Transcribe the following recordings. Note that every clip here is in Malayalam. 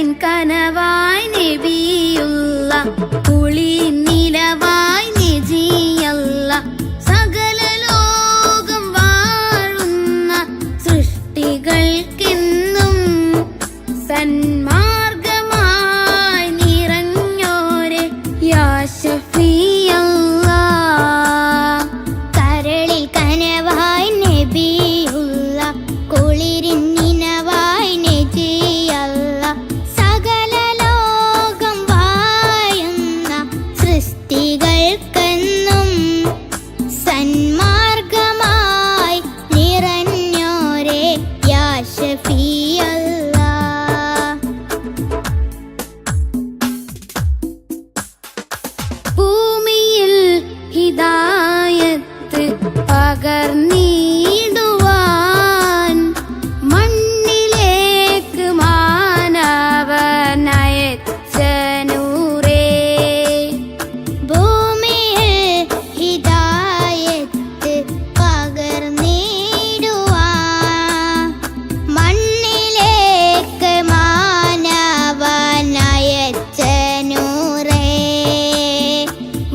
കനവായി നബിയുള്ള കുളിർ നിലവായി നജിയല്ല സകല ലോകം വാഴുന്ന സൃഷ്ടികൾക്കെന്നും സന്മാർഗമായി നിറഞ്ഞോരെ യാ ശഫീഅല്ലാഹ്. കരളിൽ കനവായി നബിയുള്ള കുളിരിൻ നിനവായി നജിയല്ല സകല ലോകം വാഴുന്ന സൃഷ്ടികൾക്കെന്നും സന്മാർഗമായി നിറഞ്ഞോരെ യാ ശഫീഅല്ലാഹ്. ഭൂമിയിൽ ഹിദായത്ത് പകർന്നിടുവാൻ മണ്ണിലേക്ക് മാനവനയച്ച നൂറേ. ഭൂമിയിൽ ഹിദായത്ത് പകർന്നിടുവാൻ മണ്ണിലേക്ക് മാനവനയച്ച നൂറേ.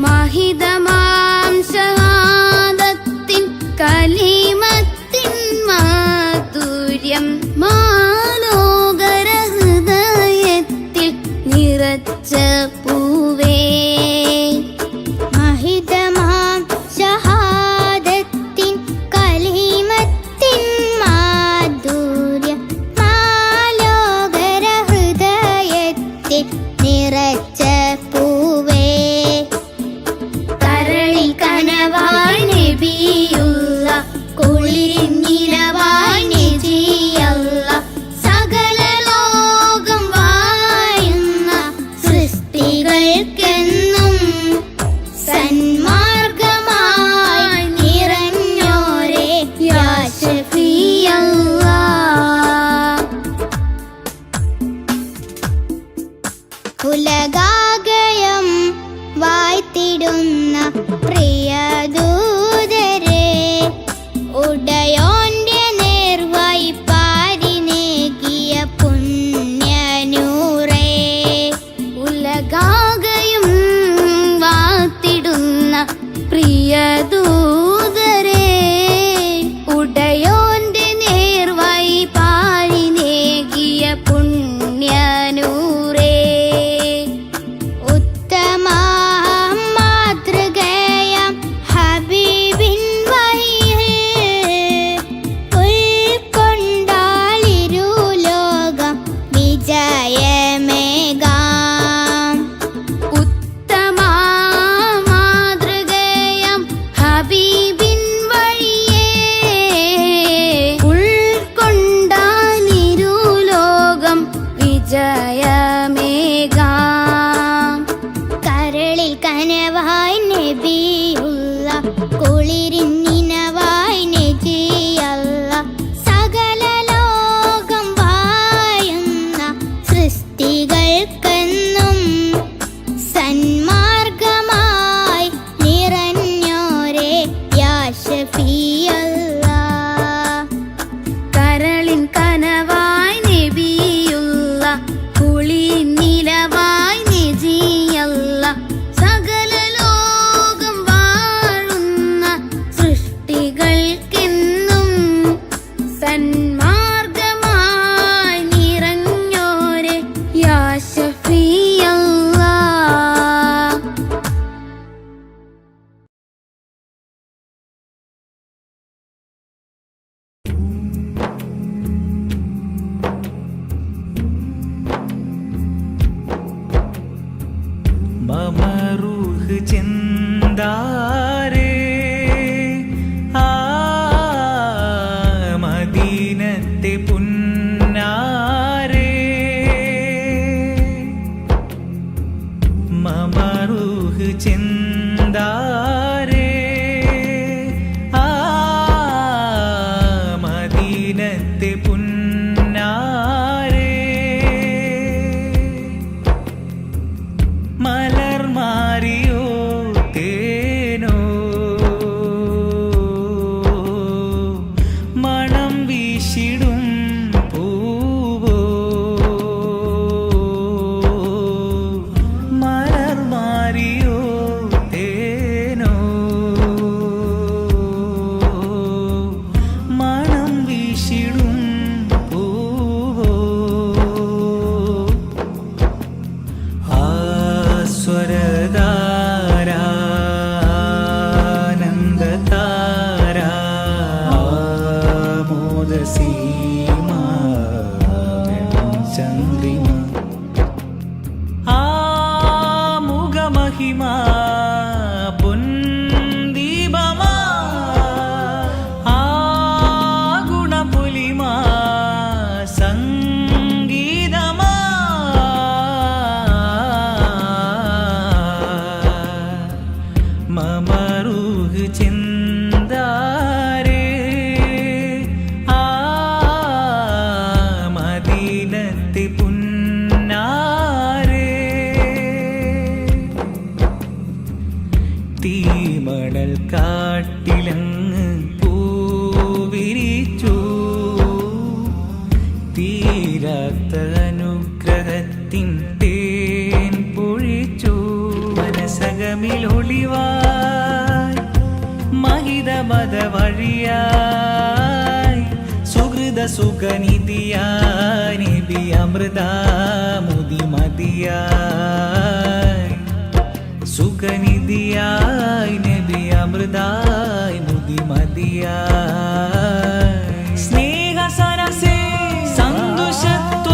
മഹിതമാം ഷഹാദത്തിൻ കലിമത്തിൻ മാധുര്യം മാലോകര ഹൃദയത്തിൽ നിറച്ച പൂവേ. മഹിതമാം ഷഹാദത്തിൻ കലിമത്തിൻ മാധുര്യം മാലോകര ഹൃദയത്തിൽ നിറച്ച പൂവേ. കരളിൽ കനവായി നബിയുള്ള കുളിർ നിലവായി നജിയല്ല സകല ലോകം വാഴുന്ന സൃഷ്ടികൾക്കെന്നും സന്മാർഗമായി നിറഞ്ഞോരെ യാ ശഫീഅല്ലാഹ്. ഉലകാകയം വായ്ത്തിടുന്ന പ്രിയദൂതരെ ഉടയോന്റെ നേർവായി പാരിനേകിയ പുണ്യനൂറേ. ഉലകാകയും വാത്തിടുന്ന പ്രിയദൂതരെ ഉടയോന്റെ നേർവായി പാരിനേകിയ പുണ്യനൂറേ. ഉത്തമ മാതൃകയാം ഹബീബിൻ വഴിയിൽ ഉൾക്കൊണ്ടാളിരുലോകം വിജയമേകാം. ഉത്തമ മാതൃകയാം ഹബീബിൻ വഴിയേ ഉൾക്കൊണ്ടാലിരുലോകം വിജയമേകാം. കരളിൽ കനവായി നബിയുള്ള കുളിരിൻ നിനവായി നജിയല്ല സകല ലോകം വാഴുന്ന സൃഷ്ടികൾക്കെന്നും സന്മാർഗമായി നിറഞ്ഞോരെ യാ ശഫീഅല്ലാഹ്. കരളിൻ കനവായി നബിയുള്ള കുളിർ നിലവായി നജിയല്ല സകല ലോകം വാഴുന്ന സൃഷ്ടി മമറൂഹ് ചിന്താരേ ആ മദീനത്തെ പുന്നാരേ തീമണൽ കാട്ടിലങ്ങ് പൂവിരിച്ചു തീരാത്ത അനുഗ്രഹത്തിൻ തേൻ പൊഴിച്ചു മനസകമിലൊളിവായി മഹിത മത വഴിയായി സുഹൃത സുഖനിധിയായി നബി അമൃതാമുദി മതിയായി സുഖനിധിയായി നബി അമൃതായി മുതി മതിയായി സ്നേഹ സരസേ സന്തോഷത്വൈവവാസ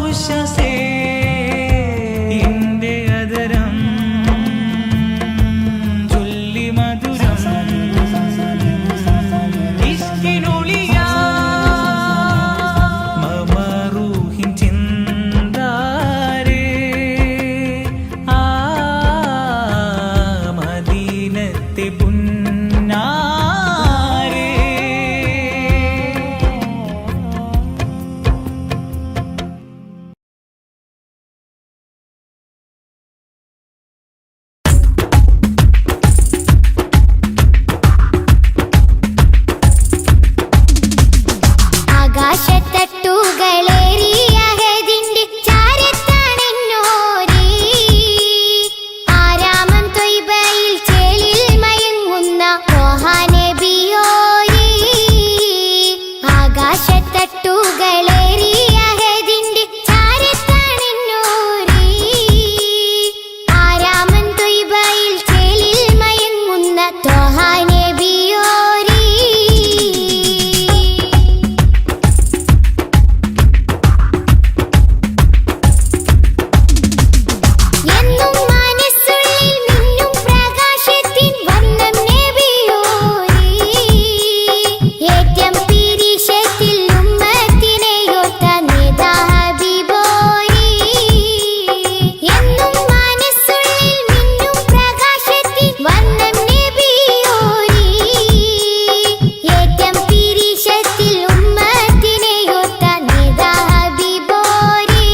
ഉഷസേ ഇന്റെ അതരം ചൊല്ലി മധുരം ഇഷ്കിനൊളിയാ മമറൂഹിൻ ചിന്താരേ ആ മദീനത്തെ പുന്നാരേ ആകാശത്തട്ടുകളേറിയ ഹദിന്റെ ചാരത്താണെന്നോരേ ആരാമം ത്വയ്ബയിൽ ചേലിൽ മയങ്ങുന്ന ത്വാഹ നബിയോരേ ആകാശത്തട്ടുകളേറിയ ഹദിന്റെ ചാരത്താണെന്നോരേ ആരാമം ത്വയ്ബയിൽ ചേലിൽ മയങ്ങുന്ന ത്വാഹ നബിയോരേ എന്നും മനസ്സുള്ളിൽ മിന്നും പ്രകാശത്തിൻ വർണ്ണം നബിയോരേ ഏറ്റം പീരിഷത്തിൽ ഉമ്മത്തിനെയോർത്ത നേതാ ഹബീബോരേ എന്നും മനസ്സുള്ളിൽ മിന്നും പ്രകാശത്തിൻ വർണ്ണം നബിയോരേ ഏറ്റം പീരിഷത്തിൽ ഉമ്മത്തിനെയോർത്ത നേതാ ഹബീബോരേ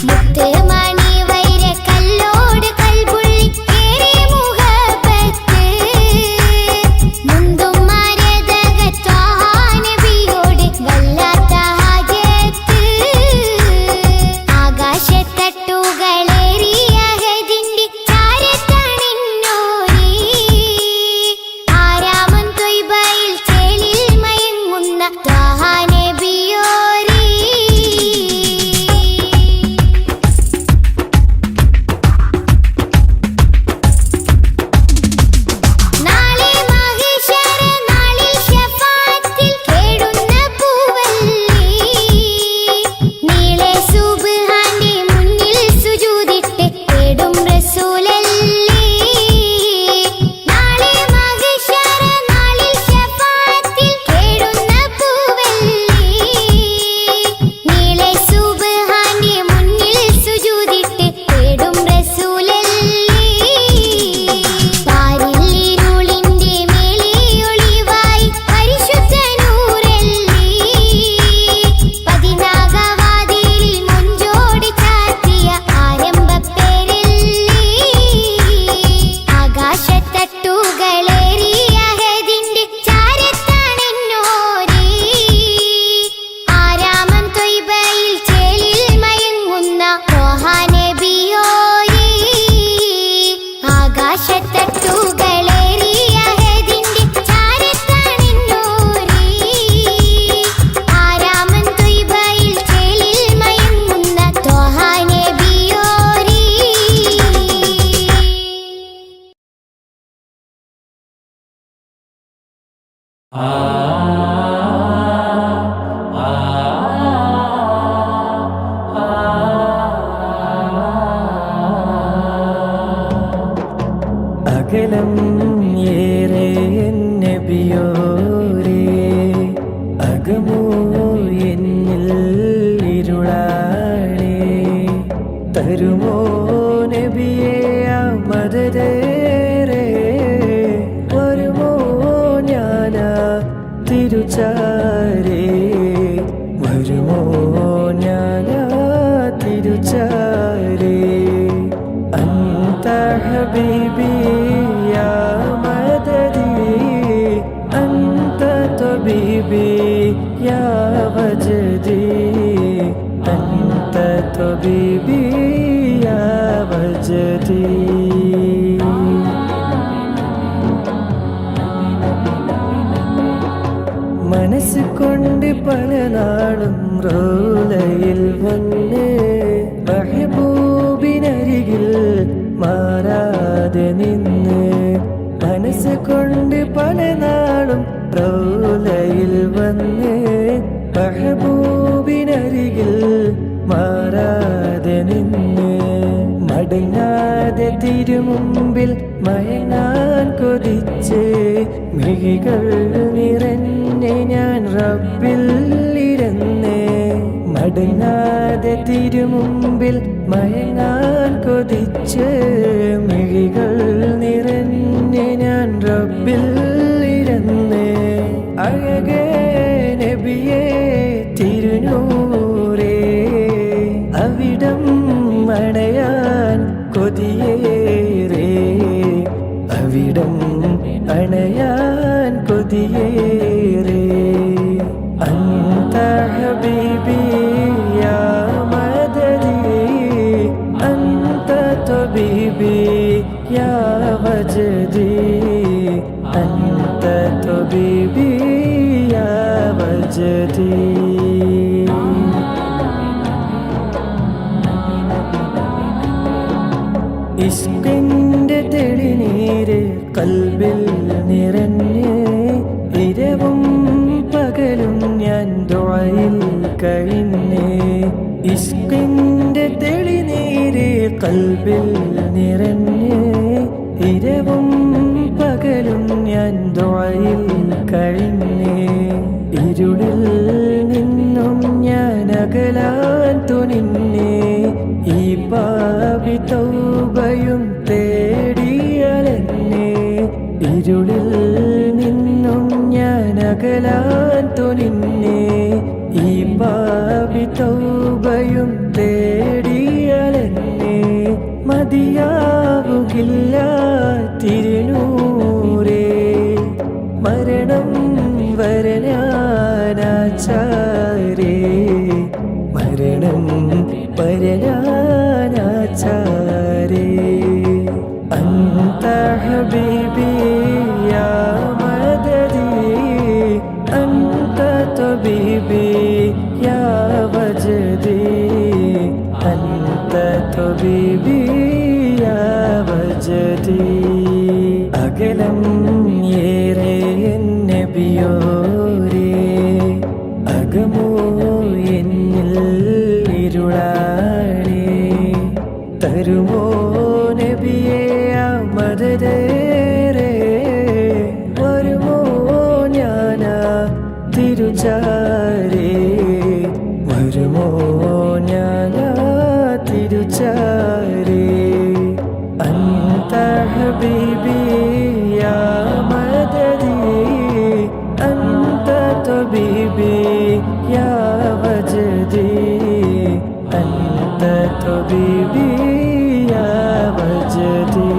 മുത്ത് മണി വൈര കല്ലോട് കൽബുള്ളി ഏറെ മുഹബത്ത് മുന്തും മരതക ത്വാഹ നബിയോട് വല്ലാത്ത ഹാജത്ത് ആകാശത്തട്ടുകളേറിയ ഹദിന്റെ ചാരത്താണെന്നോരേ ആരാമം ത്വയ്ബയിൽ ചേലിൽ മയങ്ങുന്ന ത്വാഹ നബിയോരേ നാളെ മഹ്ശറ നാളിൽ ശഫാഅത്തിൽ കേടുന്ന പൂവല്ലേ നീളെ സുബ്ഹാന്റെ മുന്നിൽ സുജൂദിട്ട് തേടും റസൂലല്ലേ നാളെ മഹ്ശറ നാളിൽ ശഫാഅത്തിൽ കേടുന്ന പൂവല്ലേ നീളെ സുബ്ഹാന്റെ മുന്നിൽ സുജൂദിട്ട് തേടും റസൂലല്ലേ പാരിൽ ഇരുളിന്റെ മേലെ ഒളിവായി പരിശുദ്ധ നൂറല്ലേ പതിനാഗവാതിലിൽ മുഞ്ചോടി ചാർത്തിയ ആരംഭപ്പേരല്ലേ ആകാശത്തട്ടുകളേറിയ ഹദിന്റെ ചാരത്താണെന്നോരേ ആരാമം ത്വയ്ബയിൽ ചേലിൽ മയങ്ങുന്ന ത്വാഹ നബിയോരേ ആകാശത്തട്ടുകളേറിയ ഹദിന്റെ ചാരത്താണെന്നോരേ ആരാമം ത്വയ്ബയിൽ ചേലിൽ മയങ്ങുന്ന ത്വാഹ നബിയോരേ അകലം ഏറെ നബിയോരേ അകമോ എന്നിൽ ഇരുളാണേ തരുമോ നബിയേ മദതേറെ വരുമോ ഞാനാ തിരുച്ചാരേ വരുമോ ഞാനാ തിരുച്ചാരേ അന്ത ഹബീബി യാ മദദി അന്ത തബീബി യാ വജദി അന്ത തബീബി യാ വജദി മനസ്സ് കൊണ്ട് പല നാളും റോലയിൽ വന്ന് മെഹബൂബിനരികിൽ മാറാതെ നിന്ന് മനസ്സ് കൊണ്ട് പല നാളും റോലയിൽ വന്ന് മെഹബൂബിനരികിൽ മാറാതെ നിന്ന് മടങ്ങാതെ തിരുമുമ്പിൽ മയങ്ങാൻ കൊതിച്ച് മിഴികൾ നിറഞ്ഞ് ഞാൻ റബ്ബിൽ ഇരുന്ന് മടങ്ങാതെ തിരുമുമ്പിൽ മയങ്ങാൻ കൊതിച്ച് മിഴികൾ നിറഞ്ഞ് ഞാൻ റബ്ബിൽ ഇരുന്ന് അഴകേ നബിയേ തിരുനൂറേ അവിടം അണയാൻ കൊതിയേറെ അവിടം അണയാൻ കൊതിയേറെ അന്ത ഹബീബി യാ മദദി അന്ത തബീബി യാ വജദി അന്ത തബീബി യാ വജദി ഇഷ്കിന്റെ തെളിനീര് കൽബിൽ നിറഞ്ഞ് ഇരവും പകലും ഞാൻ ദുആയിൽ കഴിഞ്ഞ് ഇഷ്കിന്റെ തെളിനീര് കൽബിൽ നിറഞ്ഞ് ഇരവും പകലും ഞാൻ ദുആയിൽ കഴിഞ്ഞ് ഇരുളിൽ നിന്നും ഞാൻ അകലാൻ തുനിഞ്ഞ് ഈ പാപി തൗബയും തേടിയലെന്നെ ഇരുളിൽ നിന്നും ഞാൻ അകലാൻ തുനിഞ്ഞ് ഈ പാപി തൗബയും തേടിയലെന്നെ മതിയാവുകില്ല തിരുനൂറേ മരണം വരനാനാചാരേ മരണം വരനാനാചാരേ അന്ത ഹബീബി യാ മദദി അന്ത തബീബി യാ വജദി അന്ത തബീബി യാ വജദി അകലം ഏറെ നബിയോരേ അകമോ എന്നിൽ ഇരുളാണേ തരുമോ നബിയേ മദതേറെ വരുമോ ഞാനാ തിരുച്ചാരേ വരുമോ ഞാനാ തിരുച്ചാരേ അന്ത ഹബീബി യാ മദദി അന്ത തബീബി യാ വജദി അന്ത തബീബി യാ വജദി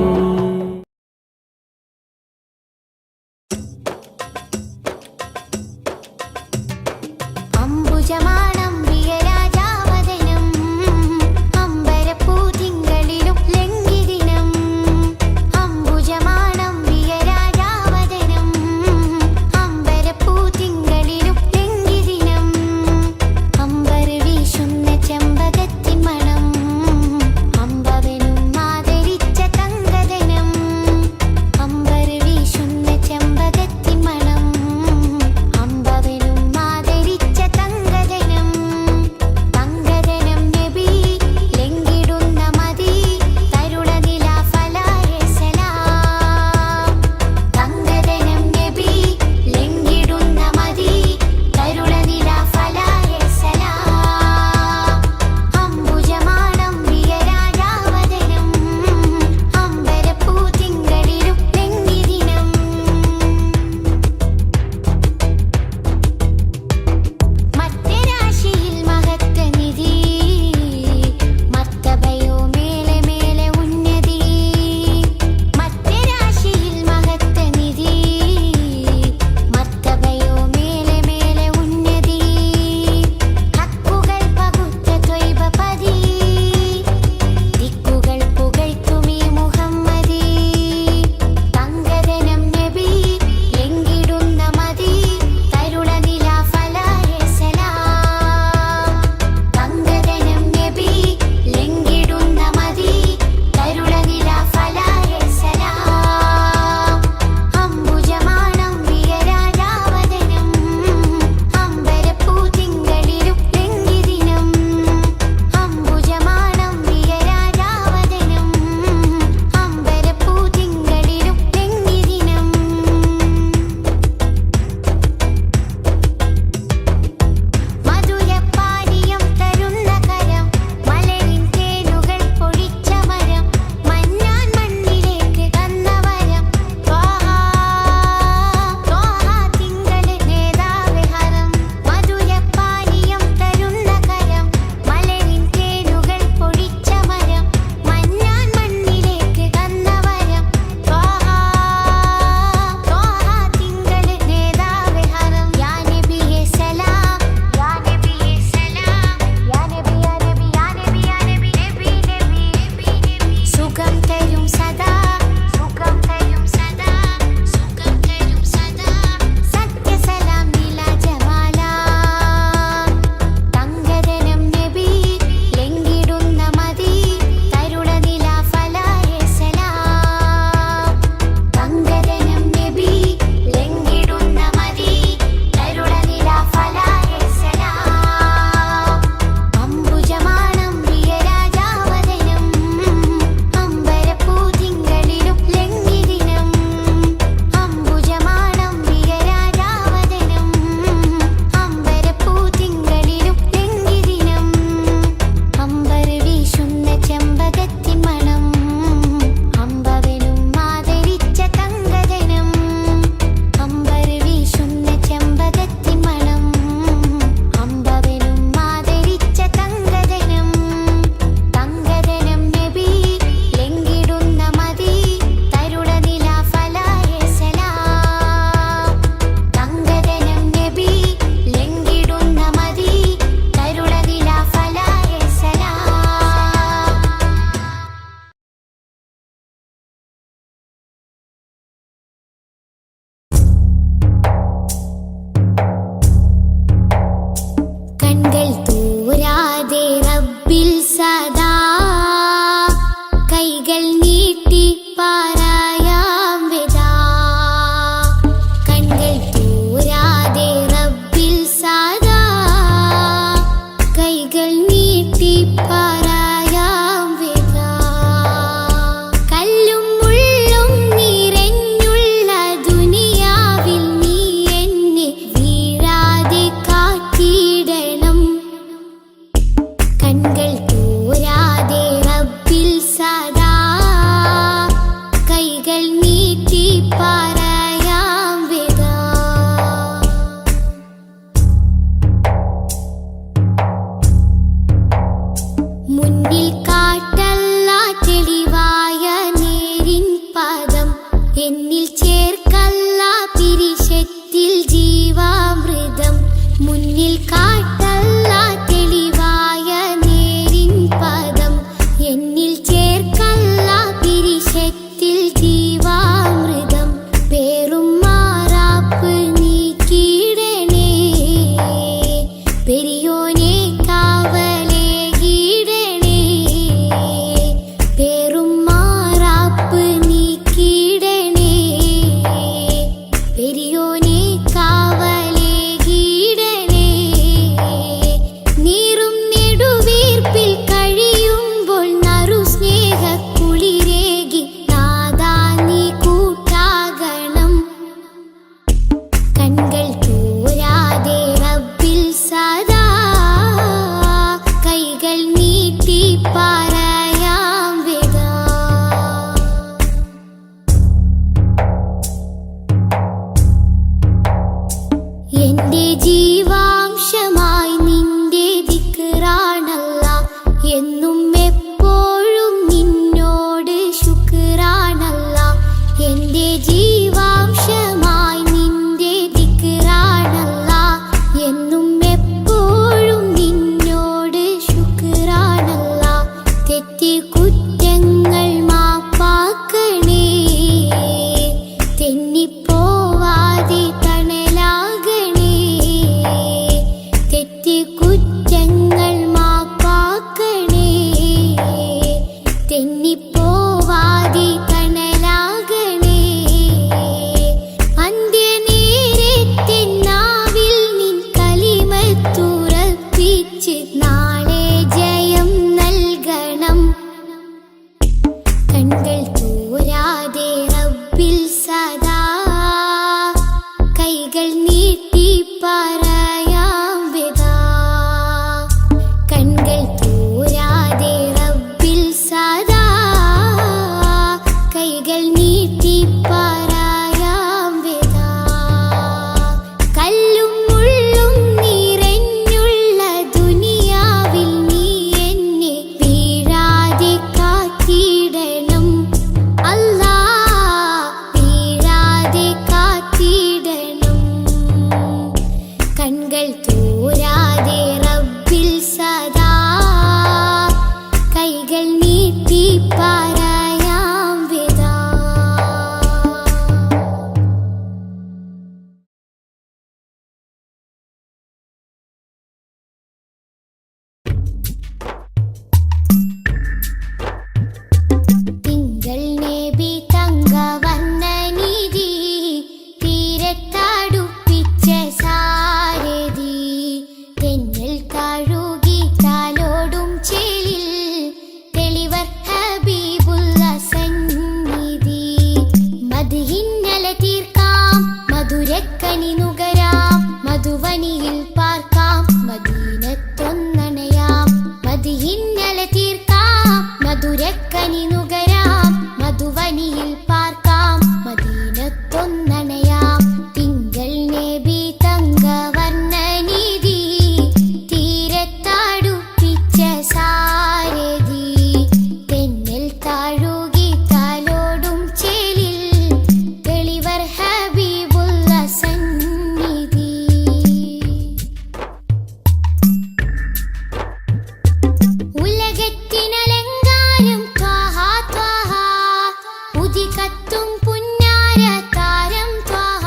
ഉദികത്തും പുന്നാര താരം ത്വാഹ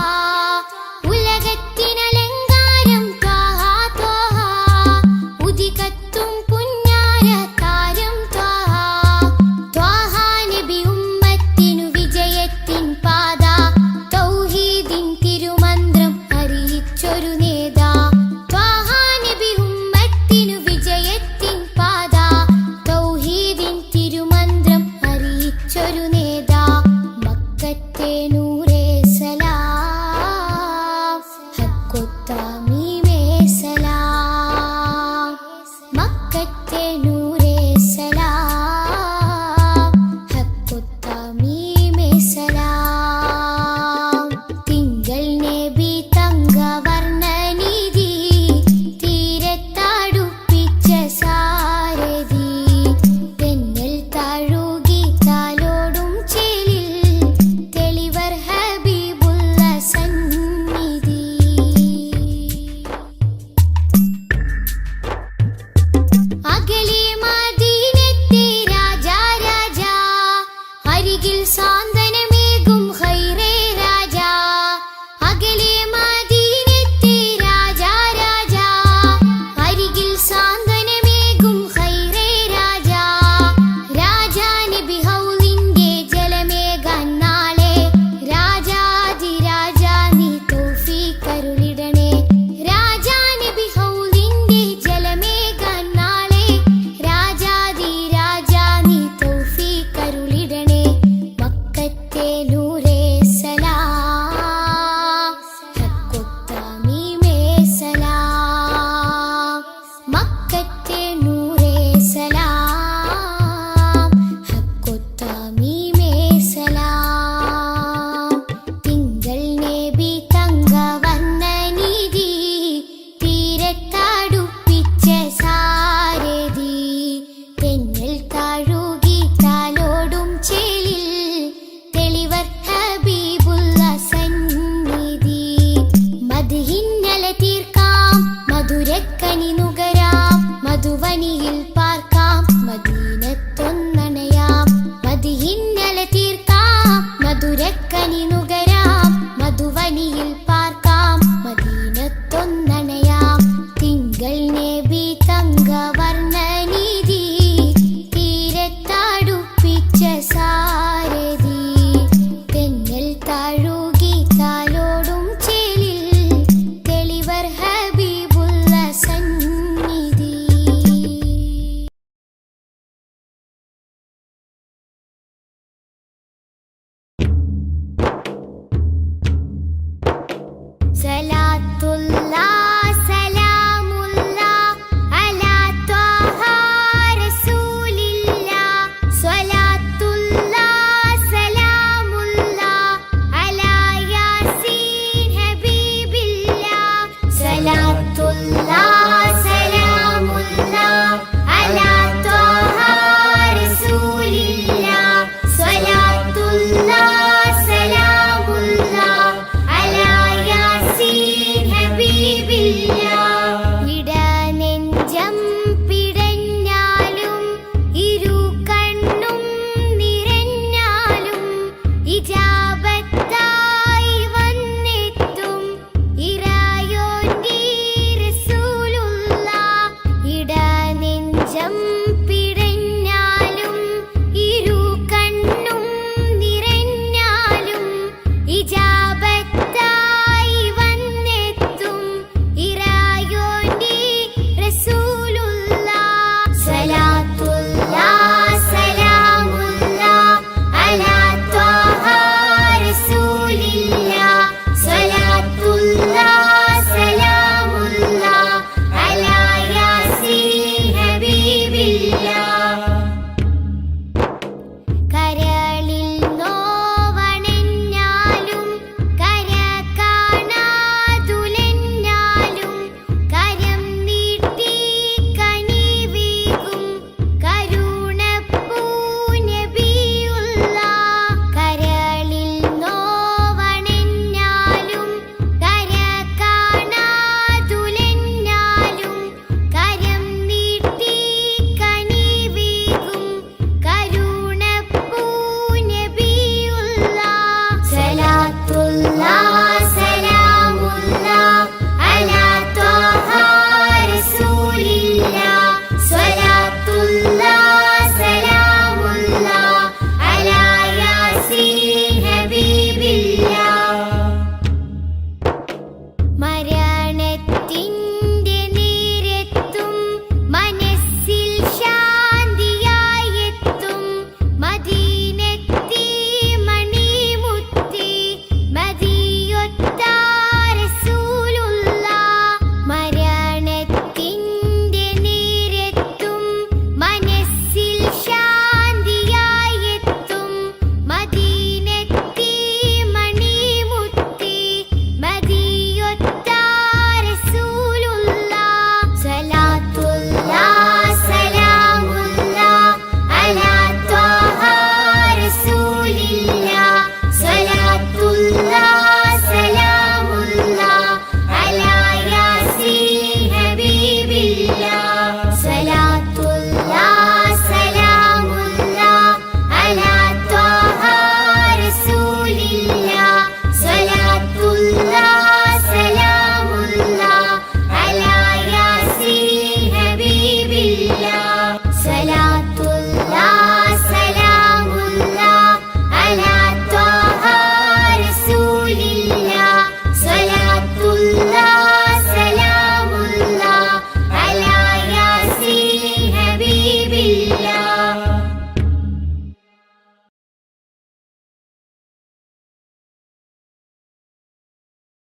ഉലകത്തിനലങ്കാരം ത്വാഹ ത്വാഹ ഉദികത്തും പുന്നാര താരം ത്വാഹ ത്വാഹ നബി ഉമ്മത്തിനു വിജയത്തിൻ പാത തൗഹീദിൻ തിരുമന്ത്രം അറിയിച്ചൊരു നേതാ ത്വാഹ നബി ഉമ്മത്തിനു വിജയത്തിൻ പാത തൗഹീദിൻ തിരുമന്ത്രം അറിയിച്ചൊരു നേതാ മക്കത്തെ നൂറേ സലാം ഹക്കൊത്താമീമേ സലാം മക്കത്തെ നൂറേ സലാം ഹക്കൊത്താമീമേ സലാം തിങ്കൾ നബി തങ്കവർണ്ണനിധി തീരത്തടുപ്പിച്ച സാരഥി തെന്നൽ താഴുകി താലോടും ചേലിൽ തെളിവർ ഹബീബുള്ള സന്നിധി അകലെ മദീനത്തെ രാജാ രാജാ അരികിൽ സാന്ത്വനമേകും ഖൈറേ രാജാ അകലെ മദീനത്തെ രാജാ രാജാ അരികിൽ സാന്ത്വനമേകും ഖൈറേ രാജാ രാജാ നബി ഹൗലിന്റെ ജലമേകാൻ നാളെ രാജാതിരാജാ നീ തൗഫീഖരുളിടണേ രാജാ നബി ഹൗലിന്റെ ജലമേകാൻ നാളെ രാജാതിരാജാ നീ തൗഫീഖരുളിടണേ മക്കത്തെ നൂറേ സലാം ഹക്കൊത്താമീമേ സലാം മക്കത്തെ നൂറേ സലാം ഹക്കൊത്താമീമേ സലാം തിങ്കൾ നബി തങ്കവർണ്ണനിധി തീരത്തടുപ്പിച്ച സാരഥി തെന്നൽ താഴുകി താലോടും ചേലിൽ തെളിവർ ഹബീബുള്ള സന്നിധി മദ്ഹിന്നല തീർക്കാം മധുരക്കനി നുകരാം മധുവനിയിൽ പാർക്കാം മദീനത്തൊന്നണയാം മദ്ഹിന്നല തീർക്കാം മധുരക്കനി നുകരാം മധുവനിയിൽ പാർക്കാം മദീനത്തൊന്നണയാം തിങ്കൾ നബി തങ്കവർണ്ണനിധി തീരത്തടുപ്പിച്ച സാരഥി തെന്നൽ താഴുകി താലോടും ചേലിൽ തെളിവർ ഹബീബുള്ള സന്നിധി സലാത്തുല്ലാ സലാമുല്ലാ അലാ ത്വാഹ റസൂലില്ലാ സ്വലാത്തുല്ലാ സലാമുല്ലാ അലാ യാസീൻ ഹബീബില്ലാ സലാത്തുല്ലാ സലാമുല്ലാ അലാ ത്വാഹ റസൂലില്ലാ സ്വലാത്തുല്ലാ സലാമുല്ലാ അലാ യാസീൻ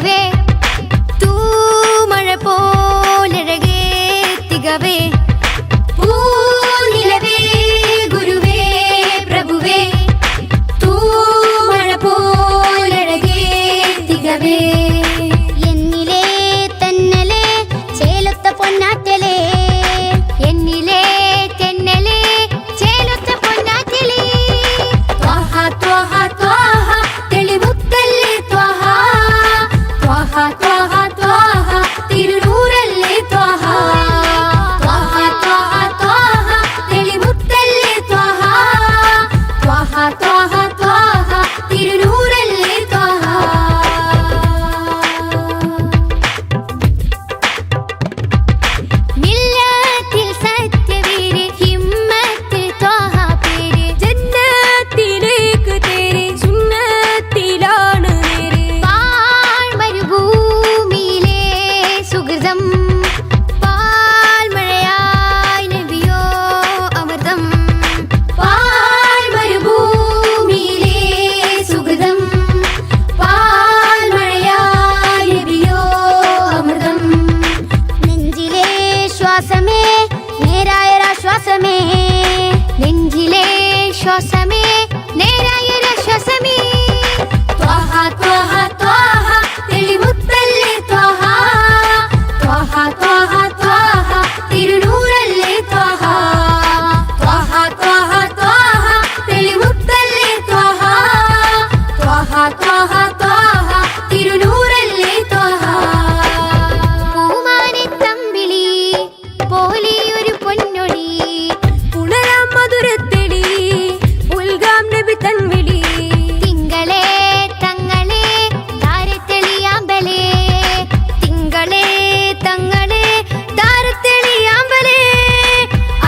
പ്രഭുവേ തൂ മഴ പോലഴകേ തികവേ പൂനിലവേ ഗുരുവേ പ്രഭുവേ തൂ മഴ പോലഴകേ തികവേ എന്നിലേ തന്നലേ ചേലൊത്ത പൊന്നാറ്റലേ എന്നിലേ തെന്നലേ ചേലൊത്ത പൊന്നാറ്റിലേ ത്വാഹ ത്വാഹ ത്വാഹ തെളിമുത്തല്ലേ ത്വാഹ ത്വാഹ ത്വാഹ ത്വാഹ തിരുനൂറല്ലേ ത്വാഹ ത്വാഹ ത്വാഹ ത്വാഹ തെളിമുത്തല്ലേ ത്വാഹ ത്വാഹ ത്വാഹ ത്വാഹ തിരുനൂറല്ലേ ത്വാഹ മില്ലത്തിൽ സത്യവീര് ഹിമ്മത്തിൽ ത്വാഹ പേര് ജന്നത്തിലേക്ക് തേര് സുന്നത്തിലാണ് നേര് പാഴ്മരുഭൂമിയിലെ സുഹൃതം പാൽമഴയായി നബിയോ അമൃതം പാഴ്മരുഭൂമിയിലെ സുഹൃതം പാൽമഴയായി നബിയോ അമൃതം നെഞ്ചിലേ ശ്വാസമേ നേരായൊരാശ്വാസമേ നെഞ്ചിലെ ശ്വാസമേ നേരായൊരാശ്വാസമേ ത്വാഹ ത്വാഹ ത്വാഹ തെളിമുത്തല്ലേ ത്വാഹ ത്വാഹ ത്വാഹ ത്വാഹ തിരുനൂറല്ലേ ത്വാഹ ത്വാഹ ത്വാഹ ത്വാഹ തെളിമുത്തല്ലേ ത്വാഹ ത്വാഹ ത്വാഹ ത്വാഹ തിരുനൂറല്ലേ ത്വാഹ പൂമാനെ തമ്പിളി പോലെയൊരു പൊന്നൊടി ഉണരാം മധുരത്തെടി ഉൽഗാം നബി തൻവിളി തിങ്കളേ തങ്ങളെ താരത്തെളിയാമ്പലേ തിങ്കളേ തങ്ങളെ താരത്തെളിയാമ്പലേ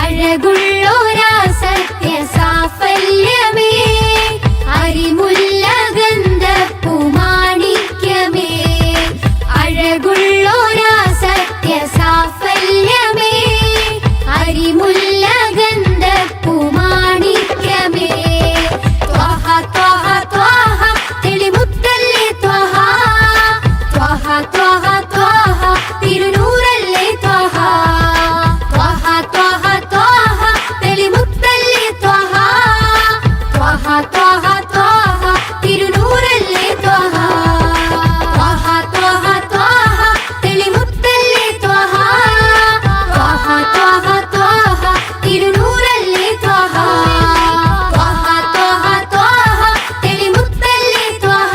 അഴകുള്ളോരാ സത്യ സാഫല്യമേ അരിമുല്ല ഗന്ധപ്പൂമാണിക്യമേ അഴകുള്ളോരാ സത്യ സാഫല്യമേ അരിമുല്ല ഗന്ധപ്പൂമാണിക്യമേ ത്വാഹ ത്വാഹ ത്വാഹ തെളിമുത്തല്ലേ ത്വാഹ ത്വാഹ ത്വാഹ ത്വാഹ തിരുനൂറല്ലേ ത്വാഹ ത്വാഹ ത്വാഹ ത്വാഹ തെളിമുത്തല്ലേ ത്വാഹ ത്വാഹ ത്വാഹ ത്വാഹ തിരുനൂറല്ലേ ത്വാഹ ത്വാഹ ത്വാഹ ത്വാഹ തെളിമുത്തല്ലേ ത്വാഹ ത്വാഹ ത്വാഹ ത്വാഹ തിരുനൂറല്ലേ ത്വാഹ ത്വാഹ ത്വാഹ ത്വാഹ തെളിമുത്തല്ലേ ത്വാഹ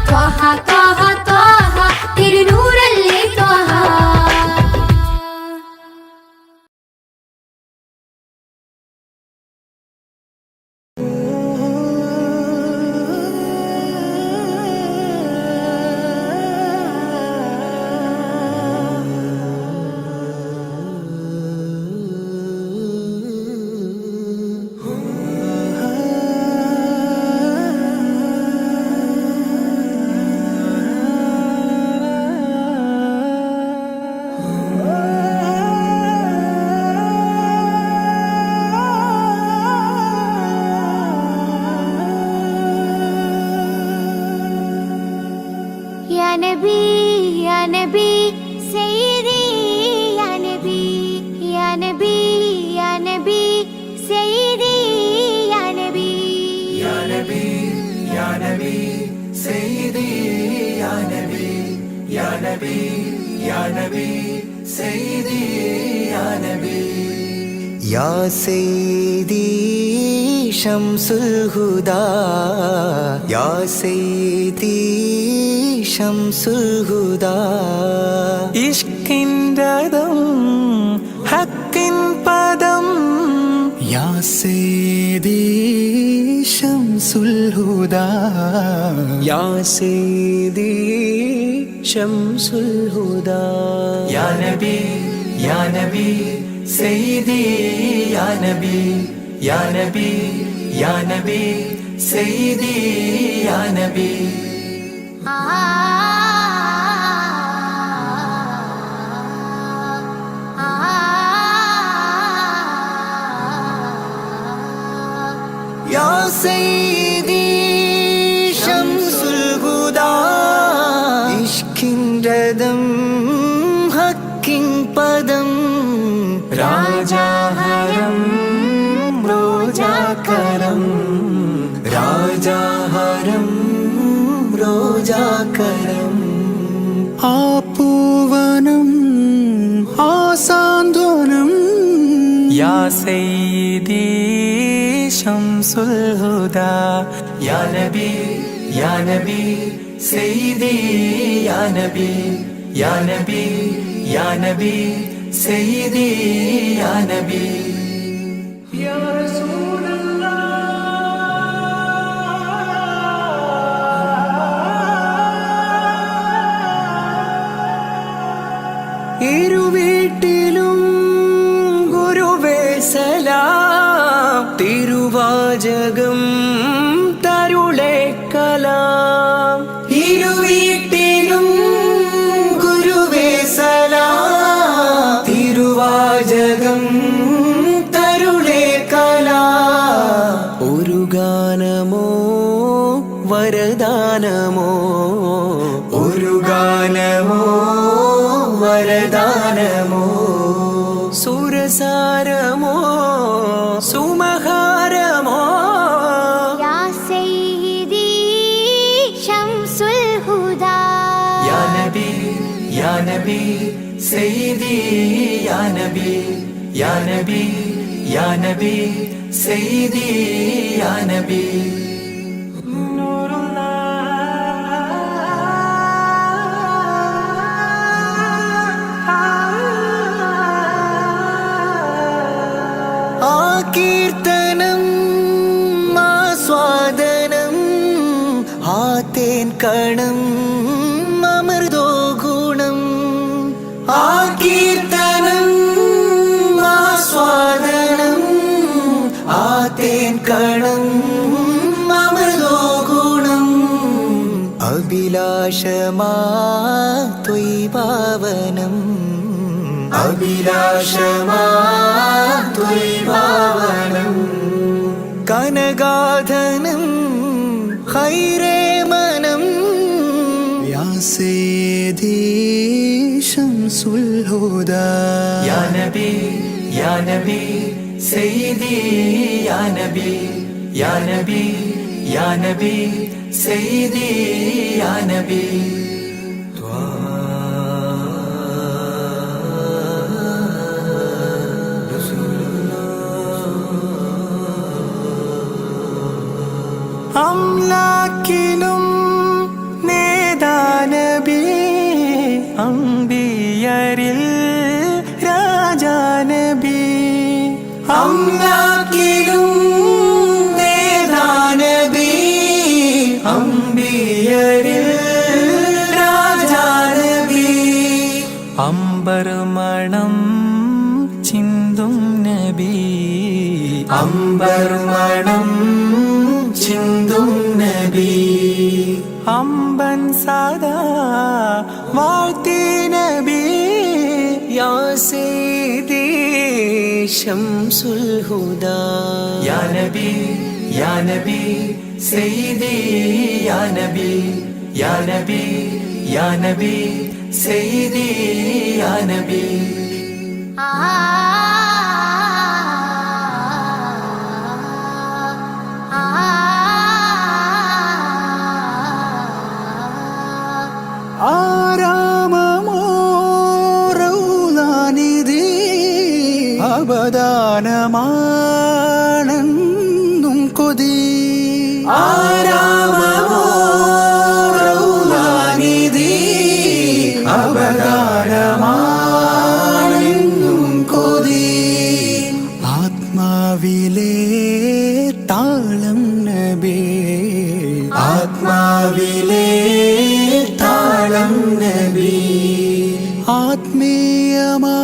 ത്വാഹ ത്വാഹ ത്വാഹ തിരുനൂറല്ലേ ത്വാഹ या नबी सैयदी या नबी या नबी या नबी सैयदी या नबी या नबी या नबी सैयदी या नबी या नबी या नबी सैयदी या नबी या सैयदी शम्सुल हुदा या सैयदी शम्सुल हुदा इश्किन रदम हक्किन पदम या सैयदी शम्सुल हुदा या सैयदी शम्सुल हुदा या नबी सैयदी या नबी या नबी या नबी सैयदी या नबी या सैयदी शम्सुल हुदा ഇഷ്കിൻരഥം ഹക്കിൻ പദം രാജാഹരം റോജാകരം രാജാഹരം റോജാകരം ആ പൂവനം ആ സാന്ത്വനം യാ സയ്യിദി ശംസുൽ ഹുദാ യാ നബി യാ നബി സയ്യിദി യാ നബി യാ നബി യാ നബി സയ്യിദി യാ നബി യാ ഇരുവീട്ടിലും ഗുരുവേ സലാം തിരുവാചകം തരുളേ കലാം ഇരുവീട്ടിലും ഗുരുവേ സലാം തിരുവാചകം തരുളേ കലാം ഒരു ഗാനമോ വരദാനമോ ഒരു ഗാനമോ വരദാനമോ സുരസാരമോ സുമഹാരമോ യാ സയ്യിദി ശംസുൽ ഹുദാ യാ നബി യാ നബി സയ്യിദി യാ നബി യാ നബി യാ നബി സയ്യിദി യാ നബി കീർത്തനം ആസ്വാദനം ആതേൻ കണം അമൃതോ ഗുണം ആ കീർത്തനം ആസ്വാദനം ആതേൻ കണം അമൃതോ ഗുണം അഭിലാഷമാ ത്വൈഭാവനം അഭിലാഷമാ ത്വൈഭാവനം കനകാധനം ഖൈരേ മനം യാ സയ്യിദി ശംസുൽ ഹുദാ യാ നബി യാ നബി സയ്യിദി യാ നബി യാ നബി യാ നബി സയ്യിദി യാ നബി അംലാക്കിലും നേദാനബി അംബിയരിൽ രാജാനബി അംലാക്കിലും നേദാനബി അംബിയരിൽ രാജാനബി അംബർ മണം ചിന്തും നബി അംബർ മണം ചിന്തും നബി അമ്പൻ സദാ വാഴ്ത്തി നബി യാ സയ്യിദി ശംസുൽ ഹുദാ യാ നബി യാ നബി സയ്യിദി യാ നബി യാ നബി യാ നബി സയ്യിദി യാ നബി ആരാമമോ റൗളാനിധി അബദാനമാണെന്നും കൊതി ആരാമമോ റൗളാനിധി അബദാനമാണെന്നും കൊതി ആത്മാവിലെ താളം നബി ആത്മാവിലെ താളം നബി ആത്മീയമാ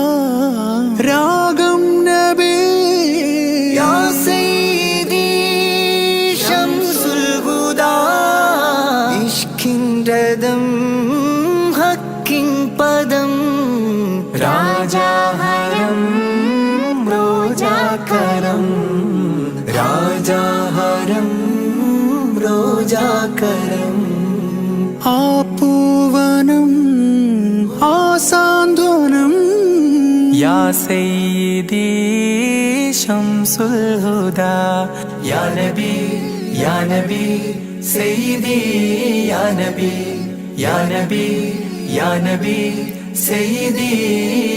രാഗം നബി യാ സയ്യിദി ശംസുൽ ഹുദാ ഇഷ്കിൻരഥം ഹക്കിൻ പദം രാജാഹരം റോജാകരം രാജാഹരം റോജാകരം ആ പൂവനം സയ്യിദി ശംസുൽ ഹുദാ യാ നബി യാ നബി സയ്യിദി യാ നബി യാ നബി യാ നബി സയ്യിദി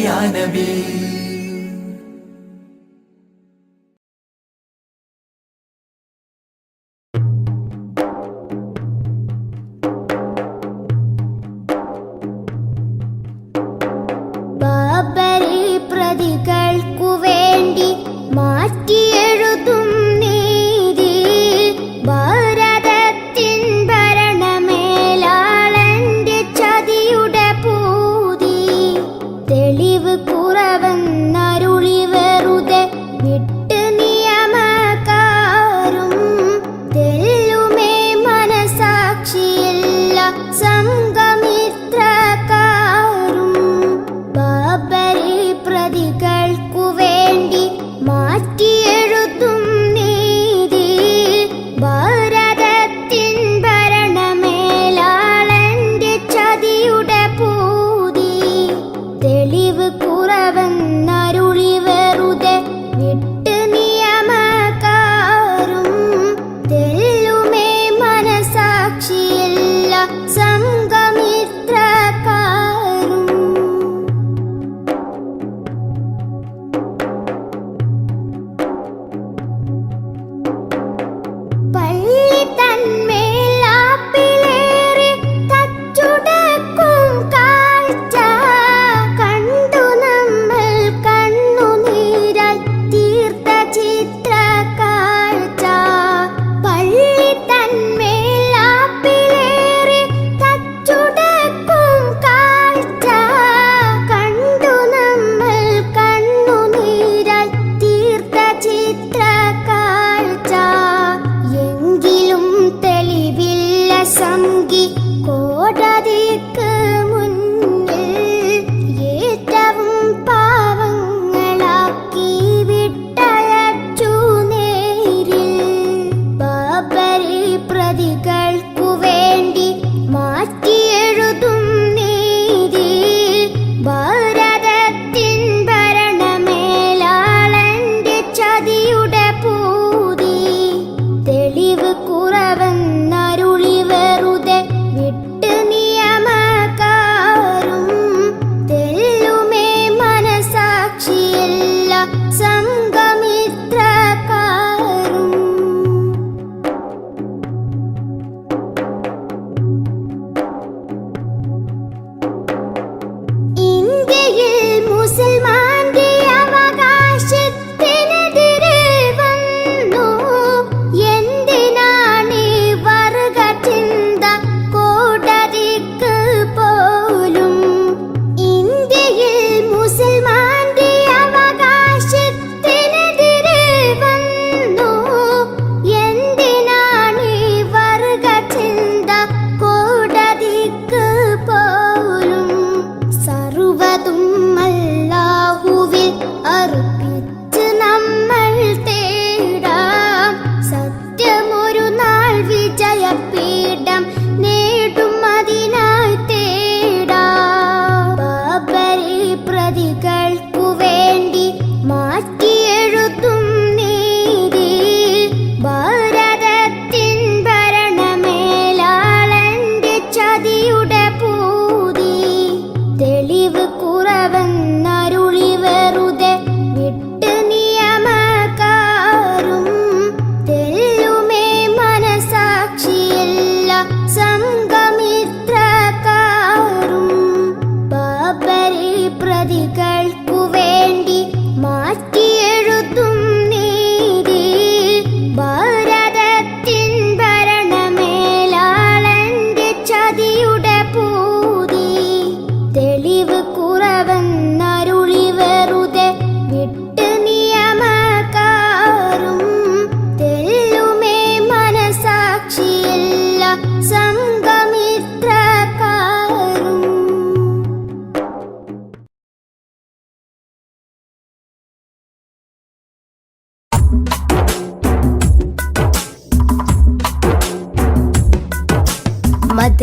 യാ നബി. ബാബരി പ്രതികൾക്കു വേണ്ടി മാറ്റിയെഴുതും നീതി ഭാരതത്തിൻ ഭരണമേലാളന്റെ ചതിയുടെ പൂതി തെളിവ് കുറവെന്നരുളി വെറുതെ വിട്ട് നിയമക്കാരും തെല്ലുമേ മനസാക്ഷിയില്ല സംഘമിത്രക്കാരും ബാബരി പ്രതികൾക്കു വേണ്ടി മാറ്റിയെഴുതും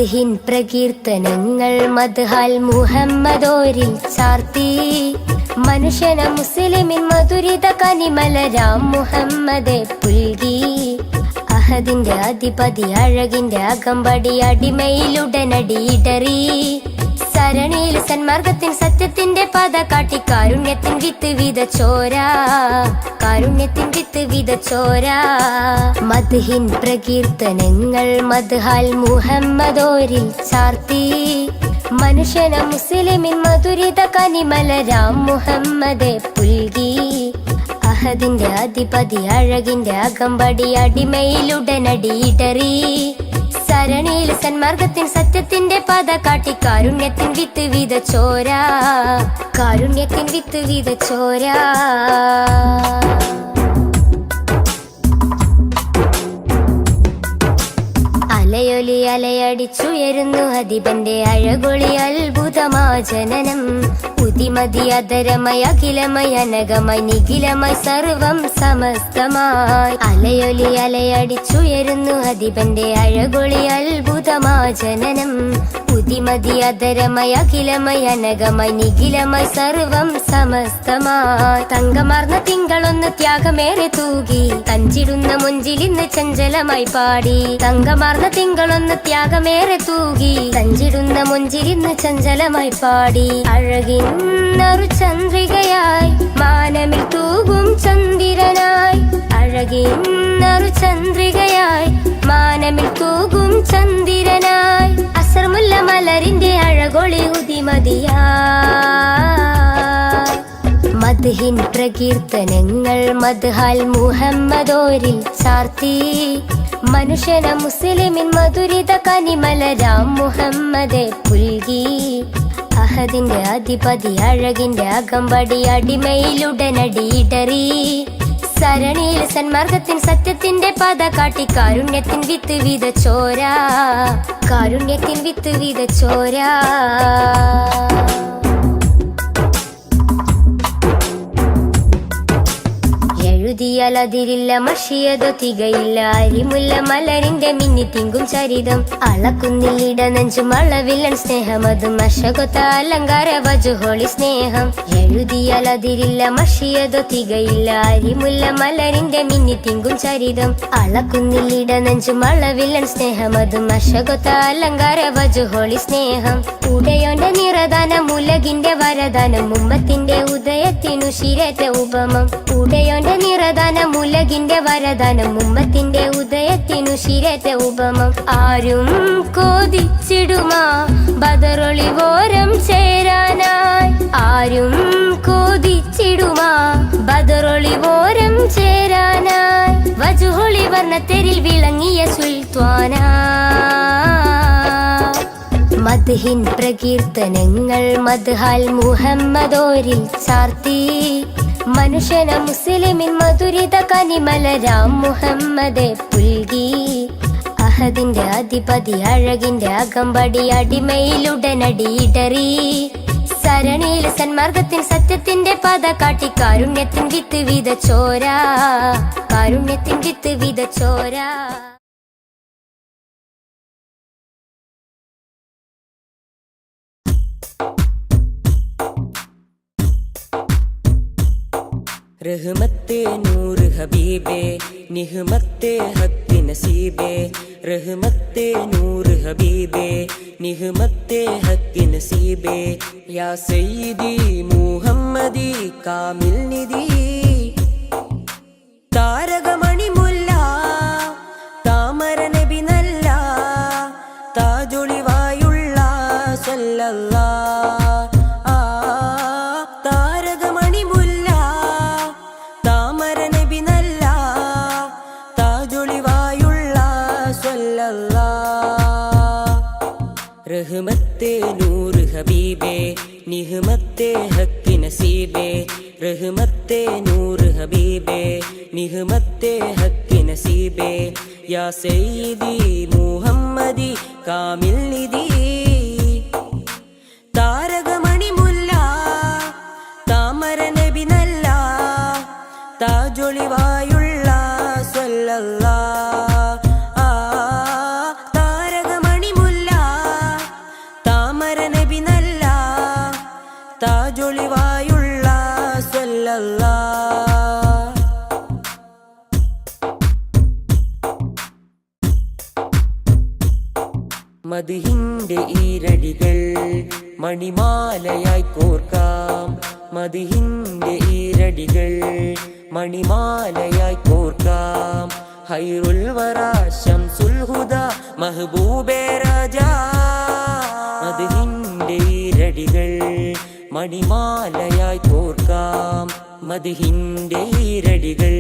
മദ്ഹിൻ പ്രകീർത്തനങ്ങൾ മദ്ഹാൽ മുഹമ്മദോരിൽ ചാർത്തി മനുഷ്യന മുസ്ലിമിൻ മധുരിത കനിമലരാം മുഹമ്മദെ പുൽകി അഹദിന്റെ അധിപതി അഴകിന്റെ അകമ്പടി അടിമയിലുടനടിയിടറി സരണിയിൽ സന്മാർഗത്തിൻ സത്യത്തിന്റെ പാത കാട്ടി കാരുണ്യത്തിൻ വിത്ത് വിതച്ചോര കാരുണ്യത്തിൻ വിത്ത് വിതച്ചോര മദ്ഹിൻ പ്രകീർത്തനങ്ങൾ മദ്ഹാൽ മുഹമ്മദോരിൽ ചാർത്തി മനുഷ്യന മുസ്ലിമിൻ മധുരിത കനിമലരാം മുഹമ്മദെ പുൽകി അഹദിന്റെ അധിപതി അഴകിന്റെ അകമ്പടി അടിമയിലുടനടിയിടറി സരണിയിൽ സന്മാർഗത്തിൻ സത്യത്തിന്റെ പാത കാട്ടി കാരുണ്യത്തിൻ വിത്ത് വിതച്ചോര കാരുണ്യത്തിൻ വിത്ത് വിതച്ചോര അലയൊലി അലയടിച്ചുയരുന്നു അധിപന്റെ അഴകൊളി അത്ഭുതമാ ജനനം ഉതിമതി അധരമയ അഖിലമയ അനകമായി നിഖിലമായി സർവം സമസ്തമായി അലയൊലി അലയടിച്ചുയരുന്നു അധിപന്റെ അഴകൊളി അത്ഭുതമാ ജനനം ഉതിമതി അധരമയ അഖിലമയ അനകമായി നിഖിലമായി സർവം സമസ്തമായി തങ്കമാർന്ന തിങ്കളൊന്ന് ത്യാഗമേറെ തൂകി തഞ്ചിടുന്ന മുഞ്ചിൽ ഇന്ന് ചഞ്ചലമായി പാടി തങ്കമാർന്ന തിങ്കളൊന്ന് ത്യാഗമേറെ തൂകി തഞ്ചിടുന്ന മുഞ്ചിൽ ഇന്ന് ചഞ്ചലമായി പാടി അഴകിന്നൊരു ചന്ദ്രികയായി മാനമിൽ തൂകും ചന്ദ്രനായി അഴകിന്നൊരു ചന്ദ്രികയായി മാനമിൽ തൂകും ചന്ദ്രനായി അസർമുല്ല മലരിന്റെ അഴകൊളി ഉദിമതിയായി മദ്ഹിൻ പ്രകീർത്തനങ്ങൾ മദ്ഹാൽ മുഹമ്മദോരിൽ ചാർത്തി മനുഷ്യന മുസ്ലിമിൻ മധുരിത കനിമലരാം മുഹമ്മദെ പുൽകി അഹദിന്റെ അധിപതി അഴകിന്റെ അകമ്പടി അടിമയിലുടനടിയിടറി സരണിയിൽ സന്മാർഗത്തിൻ സത്യത്തിന്റെ പാത കാട്ടി കാരുണ്യത്തിൻ വിത്ത് വിതച്ചോര കാരുണ്യത്തിൻ വിത്ത് വിതച്ചോര എഴുതിയാൽ അതിരില്ല മഷിയതോ തികയില്ല അരിമുല്ല മലരിന്റെ മിന്നി തിങ്കും ചരിതം അളക്കുന്നില്ലിട നെഞ്ചും അളവില്ലൻ സ്നേഹമതും അശകൊത്ത അലങ്കാര വജുഹോളി സ്നേഹം എഴുതിയാൽ അതിരില്ല മഷിയതോ തികയില്ല അരിമുല്ല മലരിന്റെ മിന്നി തിങ്കും ചരിതം അളക്കുന്നില്ലിട നെഞ്ചും അളവില്ലൻ സ്നേഹമതും അശകൊത്ത അലങ്കാര വജുഹോളി സ്നേഹം ഉടയോന്റെ നിറദാനം ഉലകിന്റെ വരദാനം ഉമ്മത്തിന്റെ ഉദയത്തിനു ശിരത്തെ ഉപമം ഉടയോന്റെ നിറദാനം ഉലകിന്റെ വരദാനം ഉമ്മത്തിന്റെ ഉദയത്തിനു ശിരത്തെ ഉപമം ആരും കോതിച്ചിടുമാ ബദറൊളിവോരം ചേരാനായി ആരും കോതിച്ചിടുമാ ബദറൊളിവോരം ചേരാനായി വജുഹൊളി വർണ്ണത്തെരിൽ വിളങ്ങിയ സുൽത്താന മദ്ഹിൻ പ്രകീർത്തനങ്ങൾ മദ്ഹാൽ മുഹമ്മദോരിൽ ചാർത്തി മനുഷ്യന മുസ്ലിമിൻ മധുരിത കനിമലരാം മുഹമ്മദെ പുൽകി അഹദിന്റെ അധിപതി അഴകിന്റെ അകമ്പടി അടിമയിലുടനടിയിടറി സരണിയിൽ സന്മാർഗത്തിൻ സത്യത്തിന്റെ പാത കാട്ടി കാരുണ്യത്തിൻ വിത്ത് വിതച്ചോര കാരുണ്യത്തിൻ വിത്ത് വിതച്ചോര रहमते नूर हबीबे निहमते हक नसीबे रहमते नूर हबीबे निहमते हक नसीबे या सय्यदी मुहम्मदी कामिल निधि तारकमणि मुല്ല താമര നബി നല്ല താജൊളിവായുള്ള സല്ലല്ലാഹ് रहमते नूर हबीबे निहमते हक नसीबे रहमते नूर हबीबे निहमते हक नसीबे या सय्यदी मुहम्मदी कामिल निधि तारकमणि മുല്ല താമര നബി നല്ല താജൊളിവായുള്ള സല്ലല്ലാഹ് താജൊളിവായുള്ള സ്വല്ലല്ലാ. മദിഹിന്റെ ഈരടികൾ മണിമാലയായി കോർക്കാം. മദിഹിന്റെ ഈരടികൾ മണിമാലയായി കോർക്കാം. ഹൈറുൽ വറാ ശംസുൽ ഹുദാ മഹബൂബേ രാജാ. മദിഹിന്റെ ഈരടികൾ മണിമാലയായി കോർക്കാം. മദിഹിന്റെ ഈരടികൾ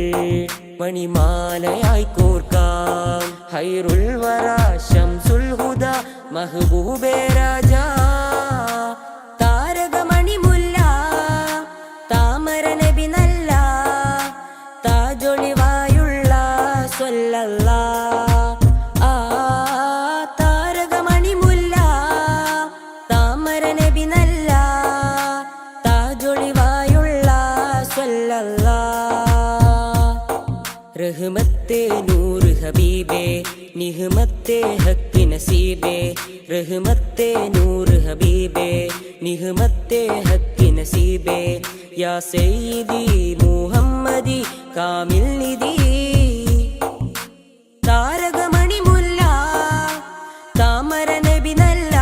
മണിമാലയായി കോർക്കാം. ഹൈറുൽ വറാ ശംസുൽ ഹുദാ മഹബൂബേ രാജാ. താരകമണി മുല്ല താമര നബി നല്ല താജൊളിവായുള്ള സ്വല്ലല്ലാ. താരകമണി മുല്ല താമര നബി നല്ല താജൊളിവായുള്ള സ്വല്ലല്ലാ. റഹ്മത്തെ നൂറ് ഹബീബേ നിഹ്മത്തെ ഹക്ക് നസീബേ. റഹ്മത്തെ നൂറ് ഹബീബേ നിഹ്മത്തെ ഹക്ക് നസീബേ. യാ സയ്യിദി മുഹമ്മദി കാമിൽ നിധി. താരകമണി മുല്ല താമര നബി നല്ല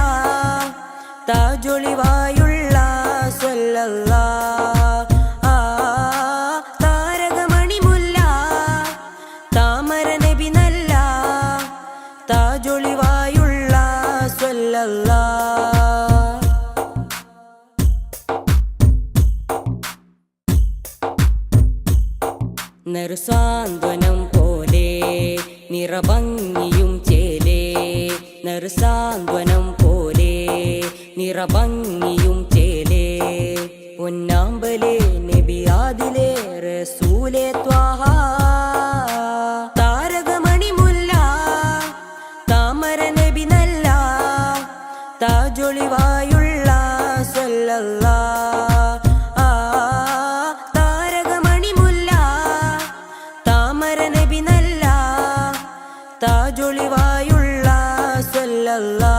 താജൊളിവായുള്ള സ്വല്ലല്ലാ. താരകമണി മുല്ല താമര നബി നല്ല താജൊളിവായുള്ള സ്വല്ലല്ലാ. നറുസാന്ത്വനം പോലെ നിറഭംഗിയും ചേലേ. നറുസാന്ത്വനം പോലെ നിറഭംഗിയും ചേലേ. പൊന്നാമ്പലേ നബിയാദിലേ റസൂലേ ത്വാഹ. താരകമണി മുല്ല താമര നബി നല്ല താജൊളിവായുള്ള സ്വല്ലല്ലാ. താരകമണി മുല്ല താമര നബി നല്ല താജൊളിവായുള്ള സ്വല്ലല്ലാ.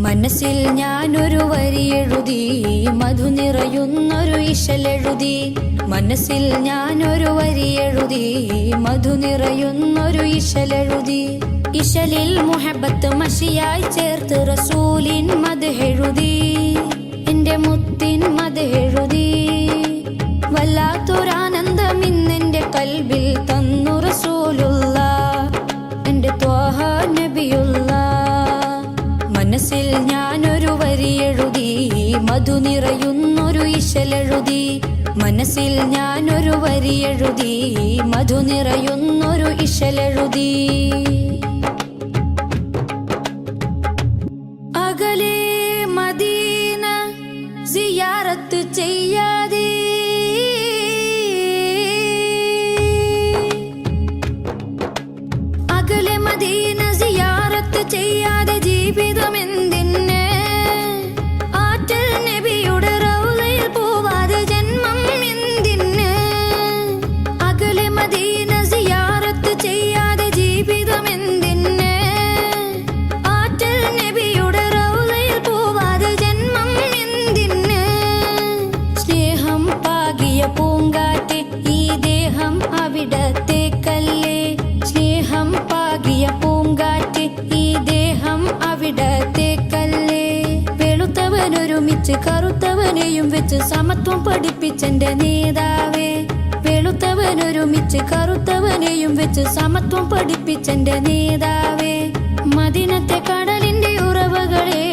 മനസ്സിൽ ഞാനൊരു വരി എഴുതി മധു നിറയുന്നൊരു ഇശലെഴുതി. മനസ്സിൽ ഞാനൊരു വരി എഴുതി മധു നിറയുന്നൊരു ഇശലെഴുതി. ഇശലിൽ മുഹബത്ത് മഷിയായി ചേർത്ത് റസൂലിൻ മദ്ഹെഴുതി. എന്റെ മുത്തിൻ മദ്ഹെഴുതി. വല്ലാത്തൊരാനന്ദം ഇന്നെന്റെ കൽബിൽ തന്നു റസൂലുള്ള എന്റെ ത്വാഹ നബിയുള്ള. മനസ്സിൽ ഞാനൊരു വരി എഴുതി മധു നിറയുന്നൊരു ഇശലെഴുതി. മനസ്സിൽ ഞാനൊരു വരി എഴുതി മധു നിറയുന്നൊരു ഇശലെഴുതി. അകലെ മദീന സിയാറത്ത് ചെയ്യാതെ അകലെ മദീന സിയാറത്ത് ചെയ്യാതെ ജീവിതമെന്തിന്. ആറ്റൽ നബിയുടെ റൗളയിൽ പോവാതെ ജന്മം എന്തിന്. അകലെ മദീന സിയാറത്ത് ചെയ്യാതെ ജീവിതമെന്തിന്. ആറ്റൽ നബിയുടെ റൗളയിൽ പോവാതെ ജന്മം എന്തിന്. സ്നേഹം പാകിയ പൂങ്കാറ്റ് ഈ ദേഹം അവിടത്തേക്കല്ലേ. സ്നേഹം പാകിയ പൂങ്കാറ്റ് ഈ ദേഹം അവിടത്തേക്കല്ലേ. വെളുത്തവനൊരുമിച്ച് കറുത്തവനെയും വെച്ച് സമത്വം പഠിപ്പിച്ചെന്റെ നേതാവേ. വെളുത്തവനൊരുമിച്ച് കറുത്തവനെയും വെച്ച് സമത്വം പഠിപ്പിച്ചെന്റെ നേതാവേ. മദീനത്തെ കടലിന്റെ ഉറവകളെ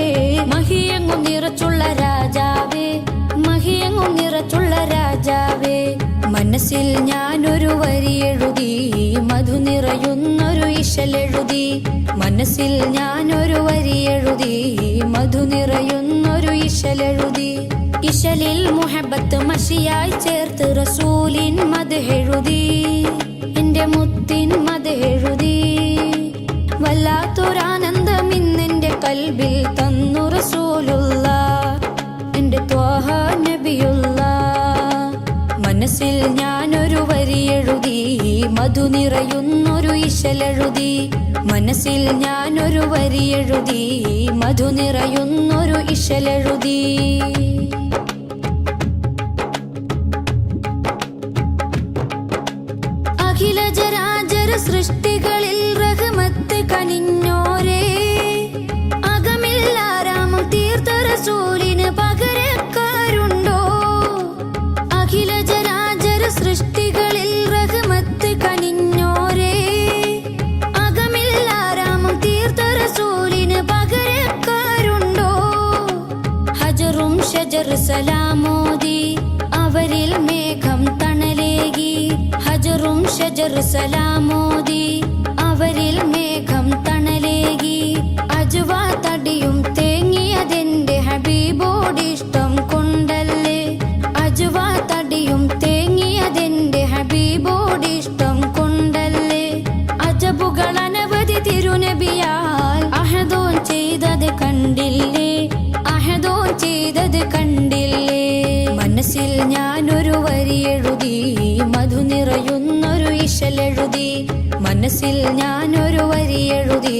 മഹിയങ്ങും നിറച്ചുള്ള രാജാവേ. മഹിയങ്ങും നിറച്ചുള്ള രാജാവേ. മനസ്സിൽ ഞാനൊരു വരി എഴുതി മധു നിറയുന്നൊരു ഇശലെഴുതി. മനസ്സിൽ ഞാനൊരു വരി എഴുതി മധു നിറയുന്നൊരു ഇശലെഴുതി. ഇശലിൽ മുഹബത്ത് മഷിയായി ചേർത്ത് റസൂലിൻ മദ്ഹെഴുതി. എന്റെ മുത്തിൻ മദ്ഹെഴുതി. വല്ലാത്തൊരാനന്ദം ഇന്നെന്റെ കൽബിൽ തന്നു റസൂലുള്ള എന്റെ ത്വാഹ നബിയുള്ള. മനസ്സിൽ മനസ്സിൽ ഞാനൊരു വരിയെഴുതി മധു നിറയുന്നൊരു ഇശലെഴുതി മനസ്സിൽ ഞാനൊരു വരിയെഴുതി മധു നിറയുന്നൊരു ഇശലെഴുതി അഖില ജരാചര സൃഷ്ടികളിൽ റഹ്മത്ത് കനിഞ്ഞോരേ അകമില്ലാരാമം തീർത്ത റസൂലിന് പകരക്കാരുണ്ടോ അഖില ജരാചര സൃഷ്ടികളിൽ റഹ്മത്ത് കനിഞ്ഞോരേ അകമില്ലാരാമം തീർത്ത റസൂലിന് പകരക്കാരുണ്ടോ ഹജറും ഷജർ സലാമോദി അവരിൽ മേഘം തണലേകി ഹജറും ഷജർ സലാമോദി അവരിൽ മേഘം തണലേകി അജുവാ തടിയും തേങ്ങിയതെന്റെ ഹബീബോടിഷ്ടം കൊണ്ടല്ലേ അജുവാ തടിയും തേങ്ങിയതെന്റെ ഹബീബോടിഷ്ടം കൊണ്ടല്ലേ അജബുകൾ അനവധി തിരുനബിയാൽ അഹദോൻ ചെയ്തത് കണ്ടില്ലേ അഹദോൻ ചെയ്തത് കണ്ടില്ലേ മനസ്സിൽ ഞാനൊരു വരിയെഴുതി മധു നിറയുന്നൊരു ഇശലെഴുതി മനസ്സിൽ ഞാനൊരു വരിയെഴുതി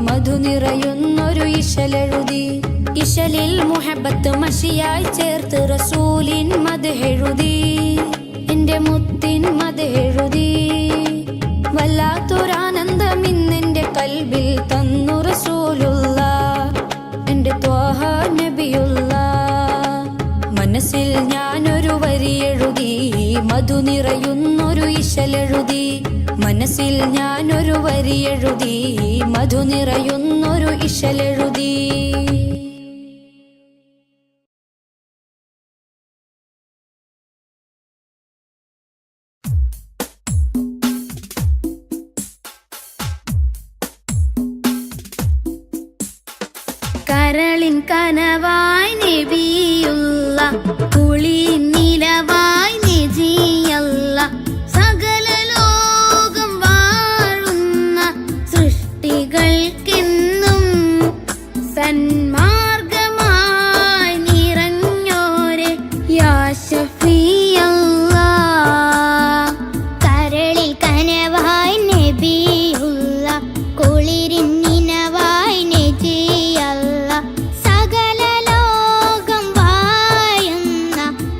മധു നിറയുന്നൊരു ഇശലെഴുതി ഇശലിൽ മുഹബത്ത് മഷിയായി ചേർത്ത് റസൂലിൻ മദ്ഹെഴുതി എന്റെ മുത്തിൻ മദ്ഹെഴുതി വല്ലാത്തൊരാനന്ദം ഇന്നെന്റെ കൽബിൽ തന്നു റസൂലുള്ള എന്റെ ത്വാഹ നബിയുള്ള മനസ്സിൽ ഞാനൊരു വരിയെഴുതി മധു നിറയുന്നൊരു ഇശലെഴുതി മനസ്സിൽ ഞാനൊരു വരിയെഴുതി മധു നിറയുന്നൊരു ഇശലെഴുതി കരളിൻ കനവായി നബിയുള്ള കുളി നിലവായി നജിയല്ല സകല ലോകം വാഴുന്ന സൃഷ്ടികൾക്കെന്നും സന്മാർഗമായി നിറഞ്ഞോരെ യാ ശഫീഅല്ല കരളിൽ കനവായി നബിയുള്ള കുളിരിൻ നിലവായി നജിയല്ല സകല ലോകം വാഴുന്ന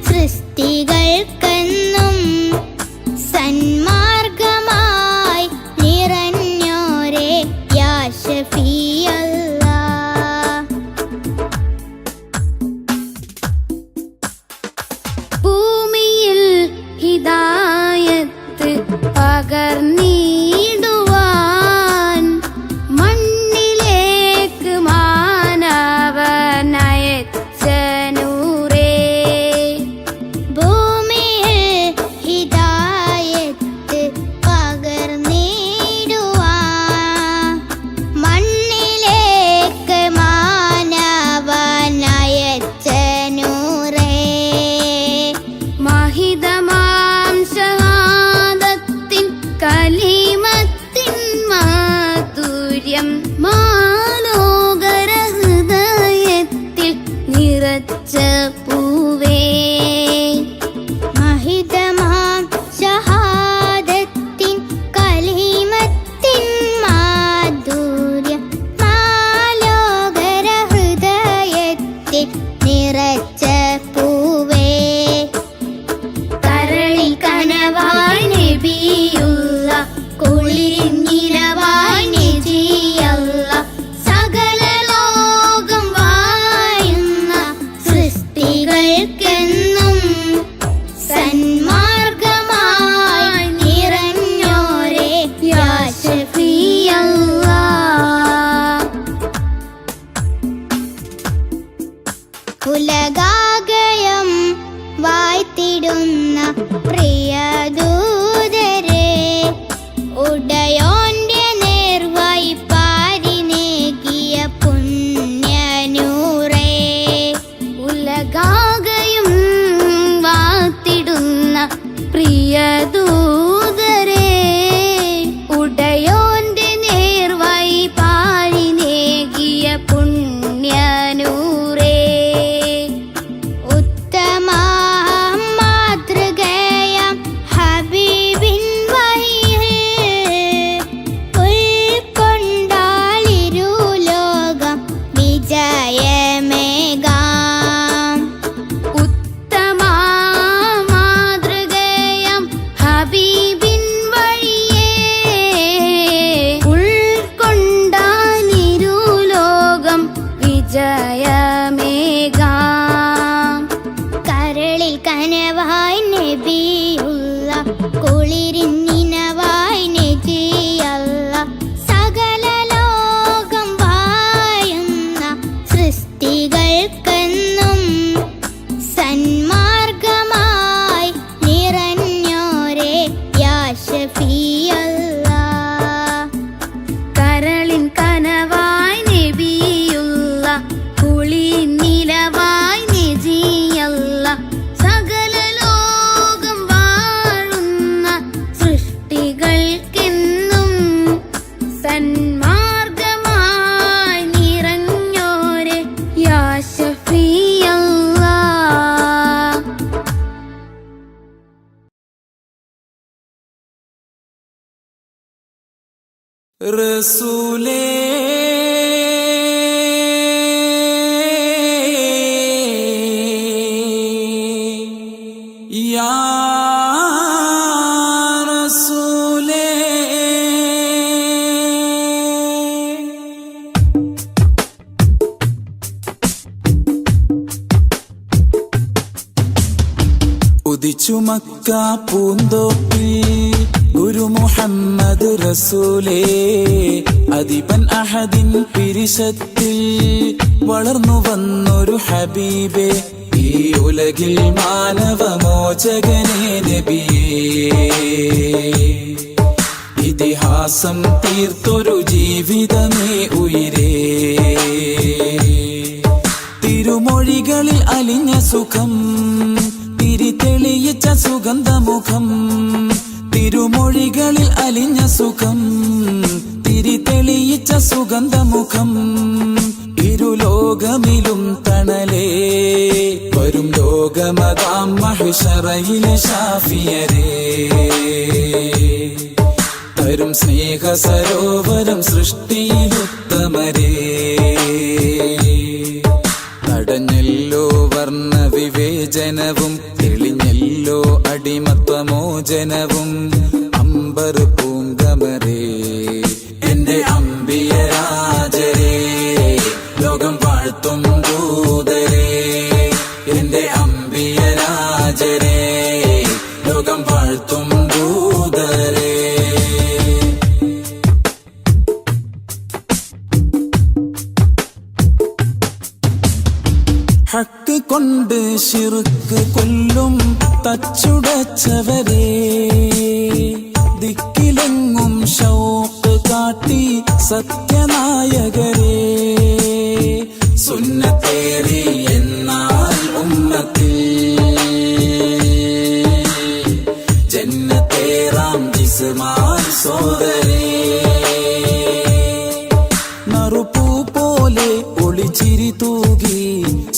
സൃഷ്ടികൾക്കെന്നും സന്മാർഗമായി നിറഞ്ഞോരെ യാ ശഫീഅല്ല ഭൂമിയിൽ ഹിദായത്ത് പകർന്നിടുവാൻ മണ്ണിലേക്ക് മാനവനയച്ച നൂറേ ഭൂമിയിൽ ഹിദായത്ത് പകർന്നിടുവാൻ മണ്ണിലേക്ക് മാനവനയച്ച നൂറേ മഹിതമാം ഷഹാദത്തിൻ കലിമത്തിൻ മാധുര്യം മാലോകര ഹൃദയത്തിൽ നിറച്ച പൂവേ മഹിതമാം ഷഹാദത്തിൻ കലിമത്തിൻ മാധുര്യം മാലോകര ഹൃദയത്തിൽ നിറച്ച പൂവേ കരളിൽ കനവായി നബിയുള്ള കുളിരിൻ നിലവായി നജിയല്ല സകല ലോകം വാഴുന്ന സൃഷ്ടികൾക്കെന്നും സന്മാർഗമായി നിറഞ്ഞോരെ യാ ശഫീഅല്ല ഉലകാകയം വായ്ത്തിടുന്ന പ്രിയദൂതരെ ഉടയോന്റെ നേർവായി പാരിനേകിയ പുണ്യനൂറേ ഉലകാകയും വാത്തിടുന്ന പ്രിയദൂതരെ ഉടയോന്റെ നേർവായി പാരിനേകിയ പുണ്യനൂറേ ഉത്തമ മാതൃകയം കരളിൽ കനവായി നബിയുള്ള കുളിരിൻ നിനവായി നജിയല്ല സകല ലോകം വാഴുന്ന സൃഷ്ടികൾക്കെന്നും സന്മാർഗമായി നിറഞ്ഞോരേ യാ ഷഫീഅല്ല കരളിൻ കനവായി നബിയുള്ള കുളിരിൻ നിലവായി നജിയല്ല സകല ലോകം വാഴുന്ന സൃഷ്ടികൾക്കെന്നും സന്മാർഗമായി നിറഞ്ഞോരെ യാ ഷഫീഅല്ല. റസൂലേ യാ റസൂലേ ഉദിച്ചു മക്ക പൂന്തോപ്പിൽ ഗുരു മുഹമ്മദ് റസൂലേ അദിബൻ അഹദിൻ പിരിശത്തിൽ വളർന്നു വന്നൊരു ഹബീബേ ഈ ഉലകിൽ മാനവമോചകനേ നബിയേ ഇതിഹാസം തീർത്തൊരു ജീവിതമേ ഉയിരേ തിരുമൊഴികളിൽ അലിഞ്ഞ സുഖം തിരിതെളിയിച്ച സുഗന്ധമുഖം തിരുമൊഴികളിൽ അലിഞ്ഞ സുഖം തിരിതെളിയിച്ച സുഗന്ധമുഖം ഇരുലോകമിലും തണലേ വരും ലോകമതാം മഹ്ശറയിലെ ശാഫിയരേ തരും സ്നേഹ സരോവരം സൃഷ്ടിയിലുത്തമരേ തടഞ്ഞല്ലോ വർണ്ണ വിവേചനവും തെളിഞ്ഞല്ലോ അടിമത്വമോചനവും അമ്പർ പൂങ്കമരേ എന്റെ അമ്പിയരാജരേ ലോകം വാഴ്ത്തും ദൂതരേ എന്റെ അമ്പിയരാജരേ ലോകം വാഴ്ത്തും ദൂതരേ ഹക്ക് കൊണ്ട് ശിർക്ക് കൊല്ലും തച്ചുടച്ചവരേ ദിക്കിലെങ്ങും ഷൗക്ക് കാട്ടി സത്യനായകരേ സുന്നത്തേറി എന്നാൽ ഉമ്മത്തിൽ ജന്നത്തേറാം ജിസ്മാൻ സോദരേ നറുപൂ പോലെ ഒളിച്ചിരി തൂകി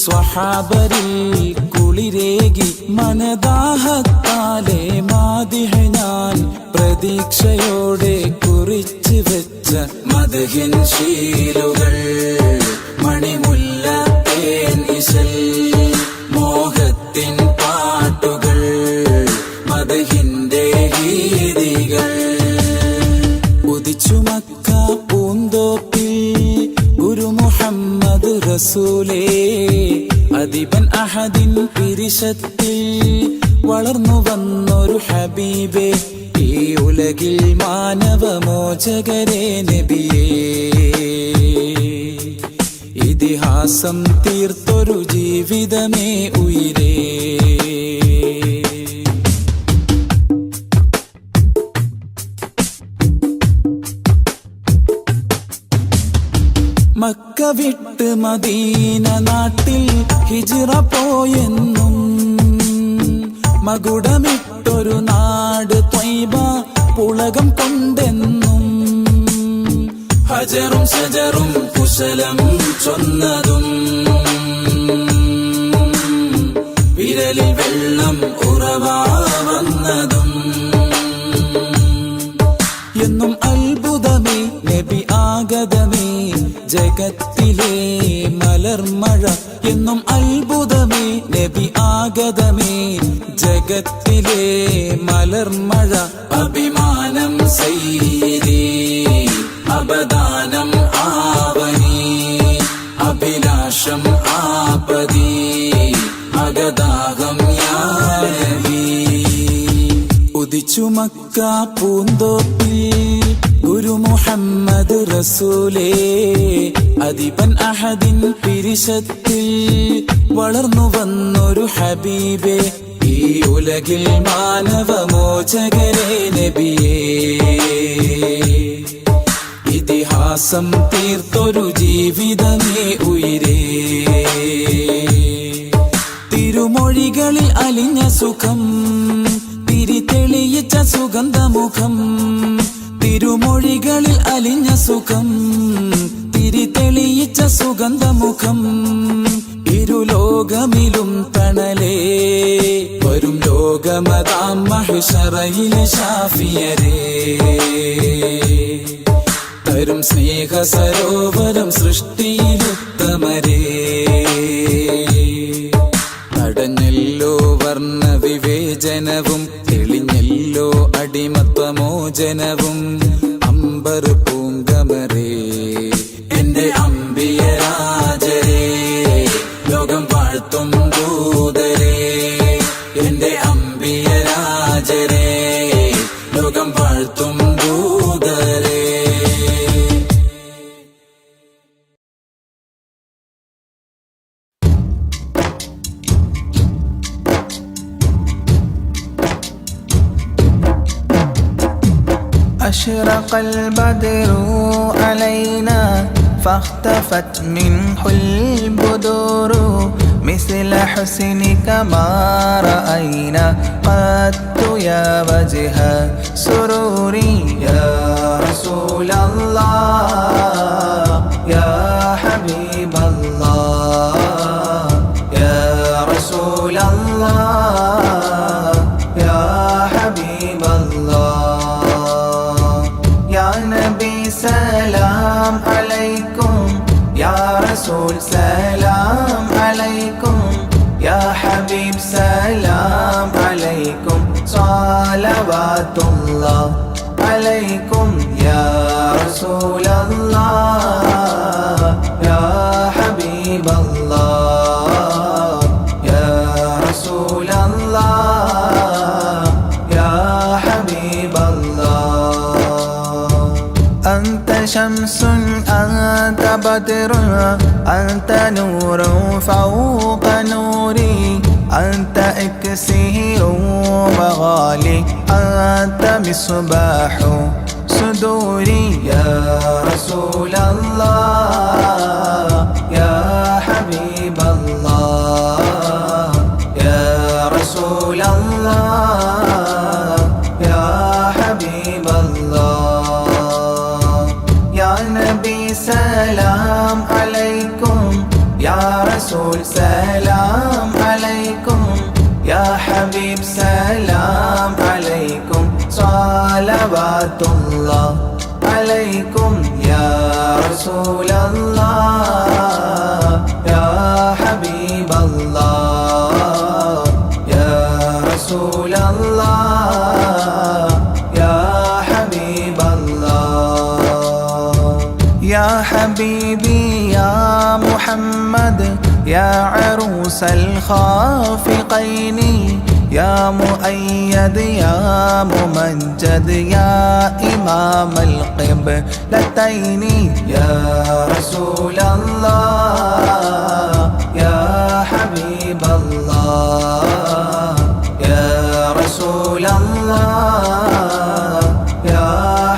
സ്വഹാബരിൽ കുളിരേകി മനദാഹത്താലെ മാദിഹ ഞാൻ പ്രതീക്ഷയോടെ കുറിച്ചു വെച്ച മദ്ഹിൻ ശീലുകൾ മണിമുല്ല തേൻ ഇശൽ മോഹത്തിൻ പാട്ടുകൾ മദ്ഹിന്റെ ഗീതികൾ ഉദിച്ചു മക്ക പൂന്തോപ്പിൽ ഗുരു മുഹമ്മദ് റസൂലേ അദിബൻ അഹദിൻ പിരിശത്തിൽ വളർന്നു വന്നൊരു ഹബീബേ ഈ ഉലകിൽ മാനവമോചകരേ നബിയേ ഇതിഹാസം തീർത്തൊരു ജീവിതമേ ഉയിരേ മക്ക വിട്ട് മദീന നാട്ടിൽ ഹിജ്റ പോയെന്നും മകുടമിട്ടൊരു നാട് ത്വയ്ബ പുളകം കൊണ്ടെന്നും ഹജറും ശജറും കുശലം ചൊന്നതും വിരലിൽ വെള്ളം ഉറവാ വന്നതും എന്നും അത്ഭുതമേ നബി ആഗതമേ ജഗത്തിലെ മലർമഴ എന്നും അത്ഭുതമേ നബി ആഗതമേ ജഗത്തിലെ മലർമഴ അഭിമാനം സൈരീ അപദാനം ആവനി അഭിലാഷം ആപതി അഗദാഹം കുടിച്ചു മക്ക പൂന്തോപ്പിൽ ഗുരു മുഹമ്മദ് റസൂലേ അദിബൻ അഹദിൻ പിരിശത്തിൽ വളർന്നു വന്നൊരു ഹബീബേ ഈ ഉലകിൽ മാനവമോചകരേ നബിയേ ഇതിഹാസം തീർത്തൊരു ജീവിതമേ ഉയിരേ തിരുമൊഴികളിൽ അലിഞ്ഞ സുഖം തിരിതെളിയിച്ച സുഗന്ധമുഖം തിരുമൊഴികളിൽ അലിഞ്ഞ സുഖം തിരിതെളിയിച്ച സുഗന്ധമുഖം ഇരുലോകമിലും തണലേ വരും ലോകമതാം മഹ്ശറയിലെ ശാഫിയരേ തരും സ്നേഹ സരോവരം സൃഷ്ടിയിലുത്തമരേ തടഞ്ഞല്ലോ വർണ്ണ വിവേചനവും തെളിഞ്ഞല്ലോ അടിമത്വമോചനവും അമ്പർ പൂങ്കമരേ എന്റെ അമ്പിയരാജരേ ലോകം വാഴ്ത്തും ദൂതരേ എന്റെ അമ്പിയരാജരേ ലോകം വാഴ്ത്തും ദൂതരേ أشرق البدر علينا فاختفت منه البدور مثل حسنك ما رأينا قط يا وجه سروري يا رسول الله يا حبيب الله يا رسول الله يا حبيب الله يا نبي سلام عليكم يا رسول سلام عليكم يا حبيب سلام عليكم صلوات الله عليكم يا رسول الله يا حبيب الله يا رسول الله يا حبيب الله أنت شمس أنت بدر أنت نور فوق نوري أنت إكسير وغالي أنت مصباح صدوري يا رسول الله يا حبيب الله يا رسول الله يا حبيب الله يا نبي سلام عليكم يا رسول سلام عليكم يا حبيب سلام عليكم صلوات الله عليكم يا رسول الله يا حبيب الله يا رسول الله يا حبيب الله يا حبيبي يا محمد يا عروس الخافقين يا مؤيد يا ممجد يا إمام القبلتين يا رسول الله يا حبيب الله يا رسول الله يا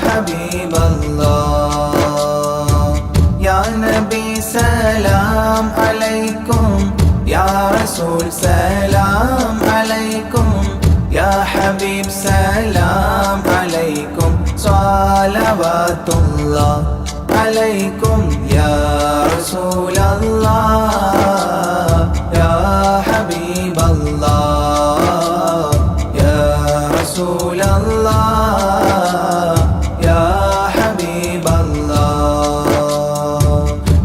حبيب الله يا نبي سلام عليكم يا رسول سلام عليكم يا حبيب سلام عليكم صلوات الله عليكم يا رسول الله يا حبيب الله يا رسول الله يا حبيب الله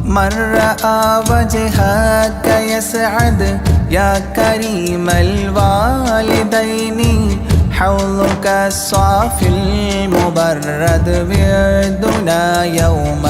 من رأى وجهك يسعد يا كريم الوالدين حوضك الصافي المبرد وردنا يوم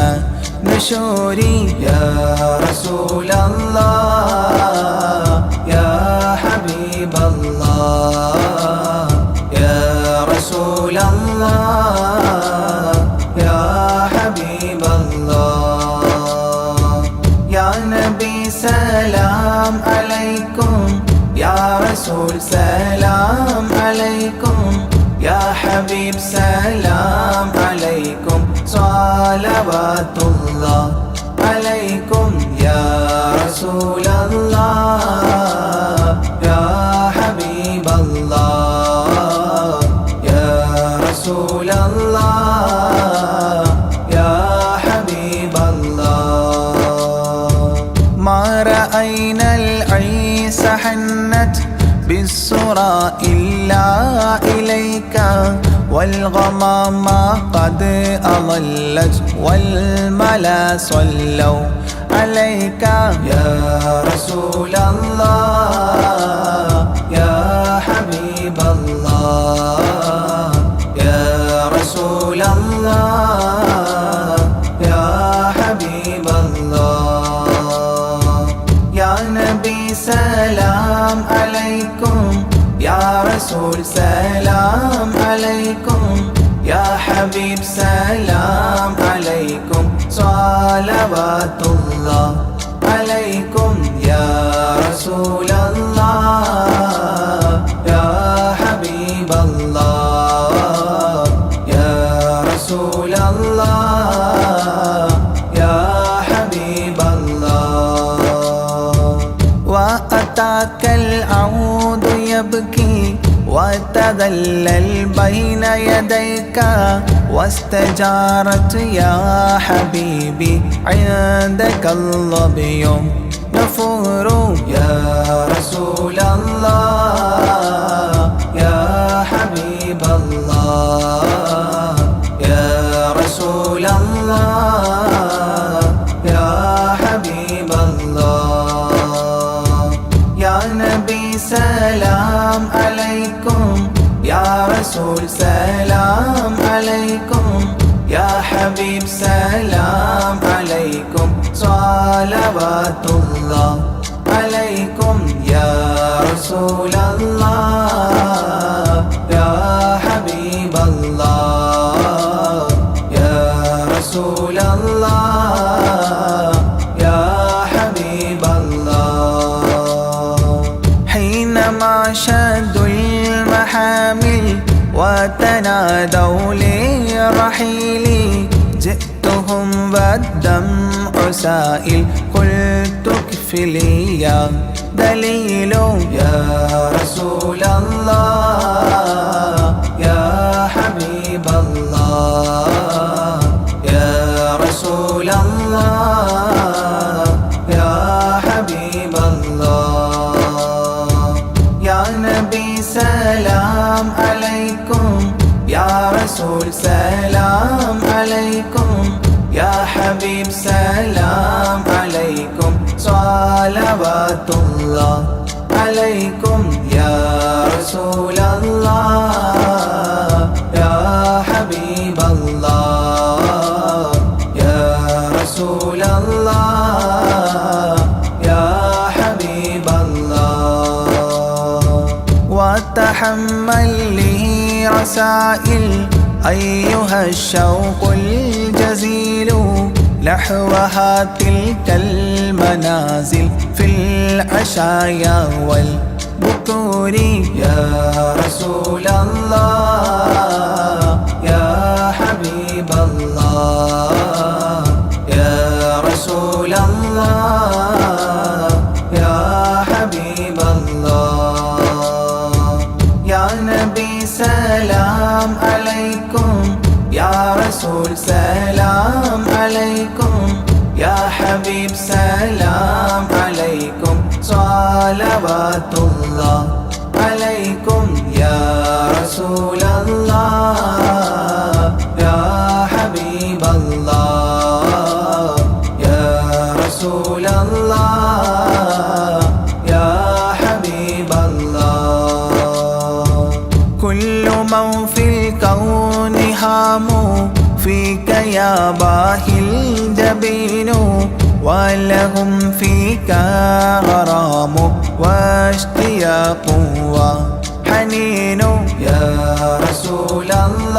نشوري يا رسول الله يا حبيب الله يا رسول رسول الله يا حبيب الله يا نبي سلام عليكم يا رسول سلام عليكم يا حبيب سلام عليكم صلوات الله عليكم يا رسول الله يا حبيب الله يا رسول الله يا حبيب الله ما رأينا العيس حنت بالسرى إلا إليك والغمام قد أظلت والملا صلوا عليك يا رسول الله يا حبيب الله يا رسول الله يا حبيب الله يا نبي سلام عليكم يا رسول سلام عليكم يا حبيب سلام عليكم صلوات الله عليكم يا رسول الله يا حبيب الله يا رسول الله يا حبيب الله وأتاك العود يبكي وتذلل بين يديك واستجارت يا حبيبي عندك الظبي نفور يا رسول الله يا حبيب الله يا رسول الله يا حبيب الله يا نبي سلام عليكم يا رسول سلام عليكم يا حبيب سلام عليكم صلوات الله عليكم يا رسول الله يا حبيب الله يا رسول الله يا حبيب الله حينما شدوا المحامل وتنادوا لرحيلي جئتهم والدمع سائل قلت اكفلي يا دليل يا رسول الله يا حبيب الله يا رسول الله يا حبيب الله يا نبي سلام عليكم يا رسول سلام عليكم يا حبيب سلام عليكم صلوات الله عليكم يا رسول الله يا حبيب الله يا رسول الله يا حبيب الله وتحمل لي رسائل أيها الشوق الجزيل نحوها تلك المنازل في العشايا والبكور يا رسول الله يا حبيب الله يا رسول الله يا حبيب الله يا نبي سلام عليكم يا رسول سلام عليكم يا حبيب سلام عليكم صلوات الله عليكم يا رسول الله يا حبيب الله يا رسول الله يا حبيب الله كل من في الكون هام فيك يا باهي الجبين ولهم فيك غرام واشتياق وحنين يا رسول الله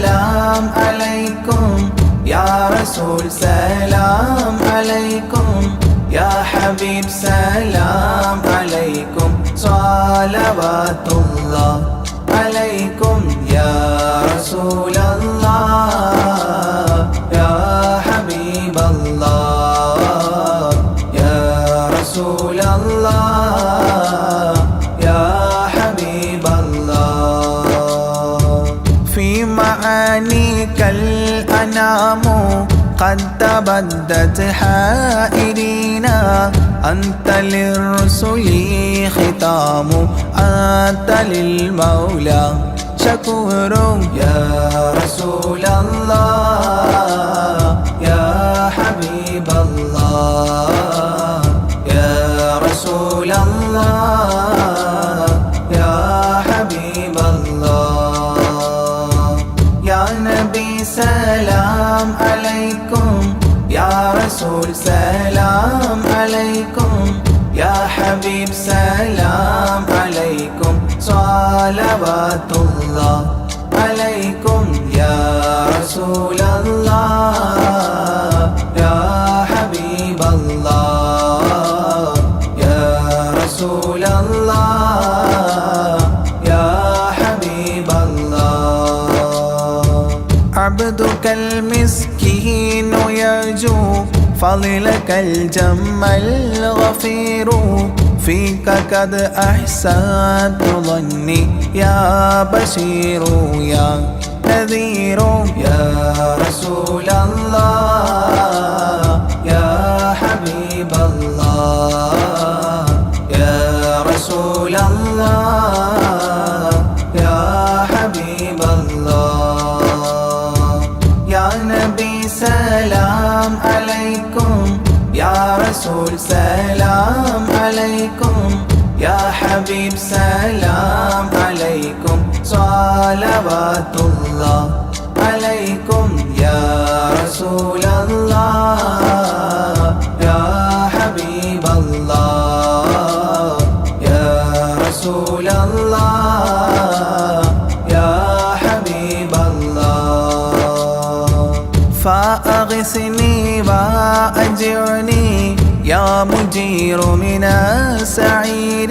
سلام عليكم يا رسول سلام عليكم يا حبيب سلام عليكم صلوات الله عليكم يا رسول الله يا حبيب الله يا رسول الله يا حبيب الله في معانيك الأنام قد تبدت حائرينا أنت للرسل ختام أنت للمولى شكور يا رسول الله يا حبيب الله يا رسول الله يا حبيب الله يا نبي سلام عليكم يا رسول سلام عليكم يا حبيب سلام عليكم صلوات الله عليكم يا رسول الله يا حبيب الله يا رسول الله يا حبيب الله عبدك المسكين يرجو فضلك الجم الغفير فيك قد أحسنت ظني يا بشير يا نذير يا رسول الله يا حبيب الله يا رسول الله يا حبيب الله يا نبي سلام عليكم يا رسول سلام عليكم يا حبيب سلام عليكم صلوات الله عليكم يا رسول الله يا حبيب الله يا رسول الله يا حبيب الله فأغثني وأجرني يا مجير من السعير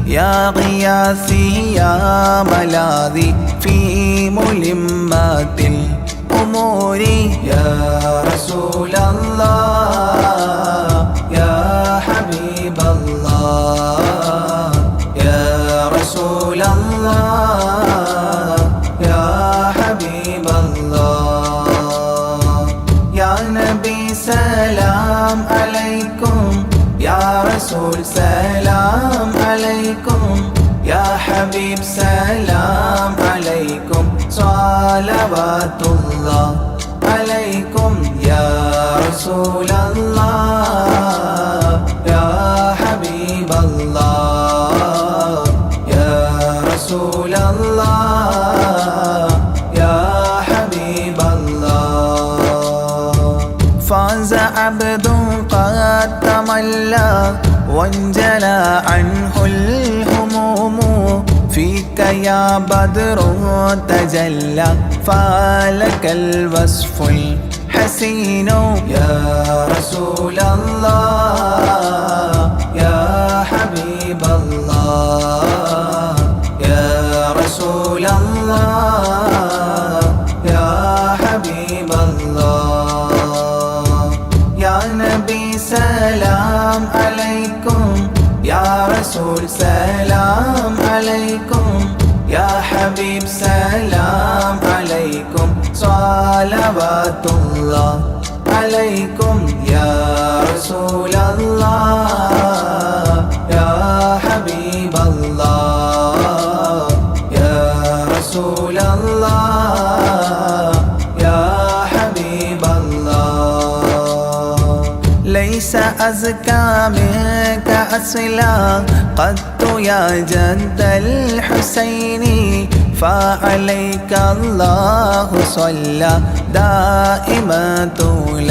يا غياثي يا ملاذي في ملمات الأمور يا رسول الله يا حبيب الله يا رسول الله يا حبيب الله يا نبي سلام عليكم يا رسول سلام عليكم يا حبيب سلام عليكم صلوات الله عليكم يا رسول الله يا حبيب الله يا رسول الله يا حبيب الله فاز عبد قد تملى وانجلى عنه الهموم فيك يا بدر تجلى فلك الوصف الحسين يا رسول الله يا حبيب الله يا رسول الله يا حبيب الله يا نبي سلام عليكم يا رسول سلام عليكم يا حبيب سلام عليكم صلوات الله عليكم يا رسول الله يا حبيب الله يا رسول الله يا حبيب الله ليس أزكى منك أصلا قدت يا جد الحسين فعليك الله صلى دائما طول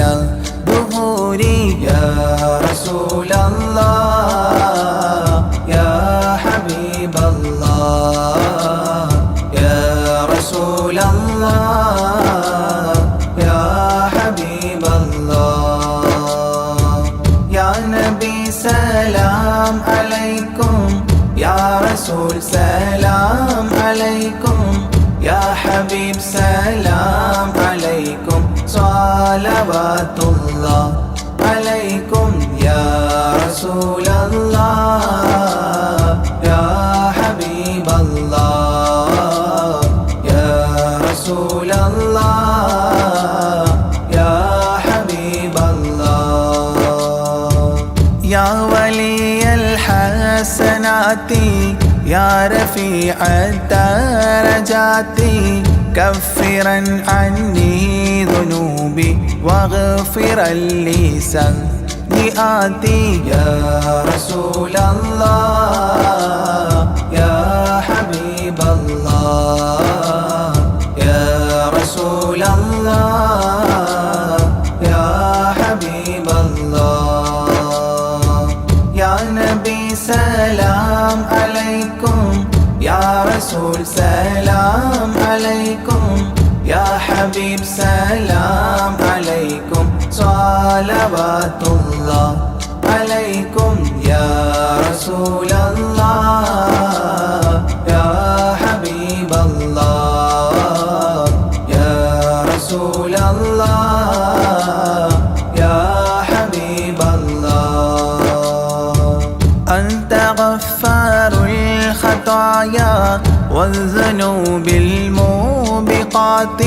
ظهوري يا رسول الله يا حبيب الله يا رسول الله حبيب سلام عليكم صلوات الله عليكم يا رسول الله يا حبيب الله يا رسول الله يا حبيب الله يا ولي الحسنات يا رفيع الدرجات كفرا عني ذنوبي واغفرا لي سيئاتي يا رسول الله يا حبيب الله يا رسول الله يا حبيب الله يا نبي سلام عليكم يا رسول سلام عليكم يا حبيب سلام عليكم صلوات الله عليكم يا رسول الله يا حبيب الله يا رسول الله يا حبيب الله أنت غفار الخطايا والذنوب الموبقات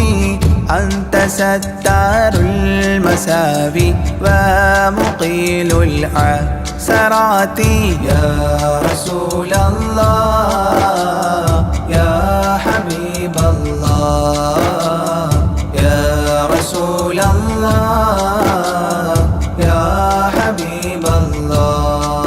أنت ستار المساوي ومقيل العثرات يا رسول الله يا حبيب الله يا رسول الله يا حبيب الله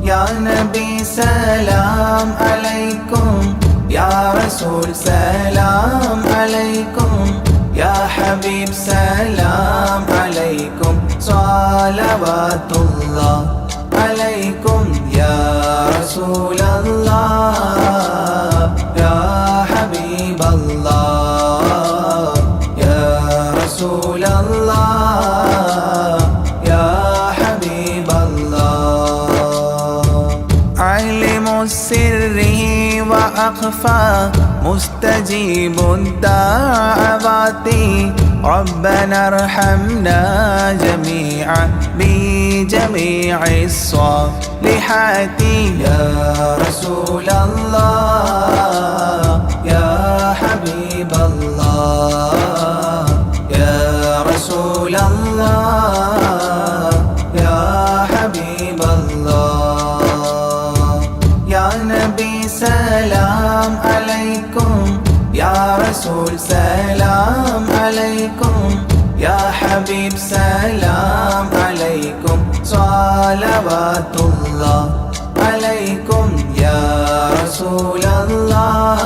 يا نبي سلام عليكم يا رسول سلام عليكم يا حبيب سلام عليكم صلوات الله عليكم يا رسول الله يا حبيب الله يا رسول الله يا حبيب الله علم السر وأخفى مستجيب الدعوات ربنا ارحمنا جميعا بجميع الصالحات يا رسول الله يا حبيب الله يا رسول الله يا حبيب الله يا نبي سلام عليكم يا رسول سلام عليكم يا حبيب سلام عليكم صلوات الله عليكم يا رسول الله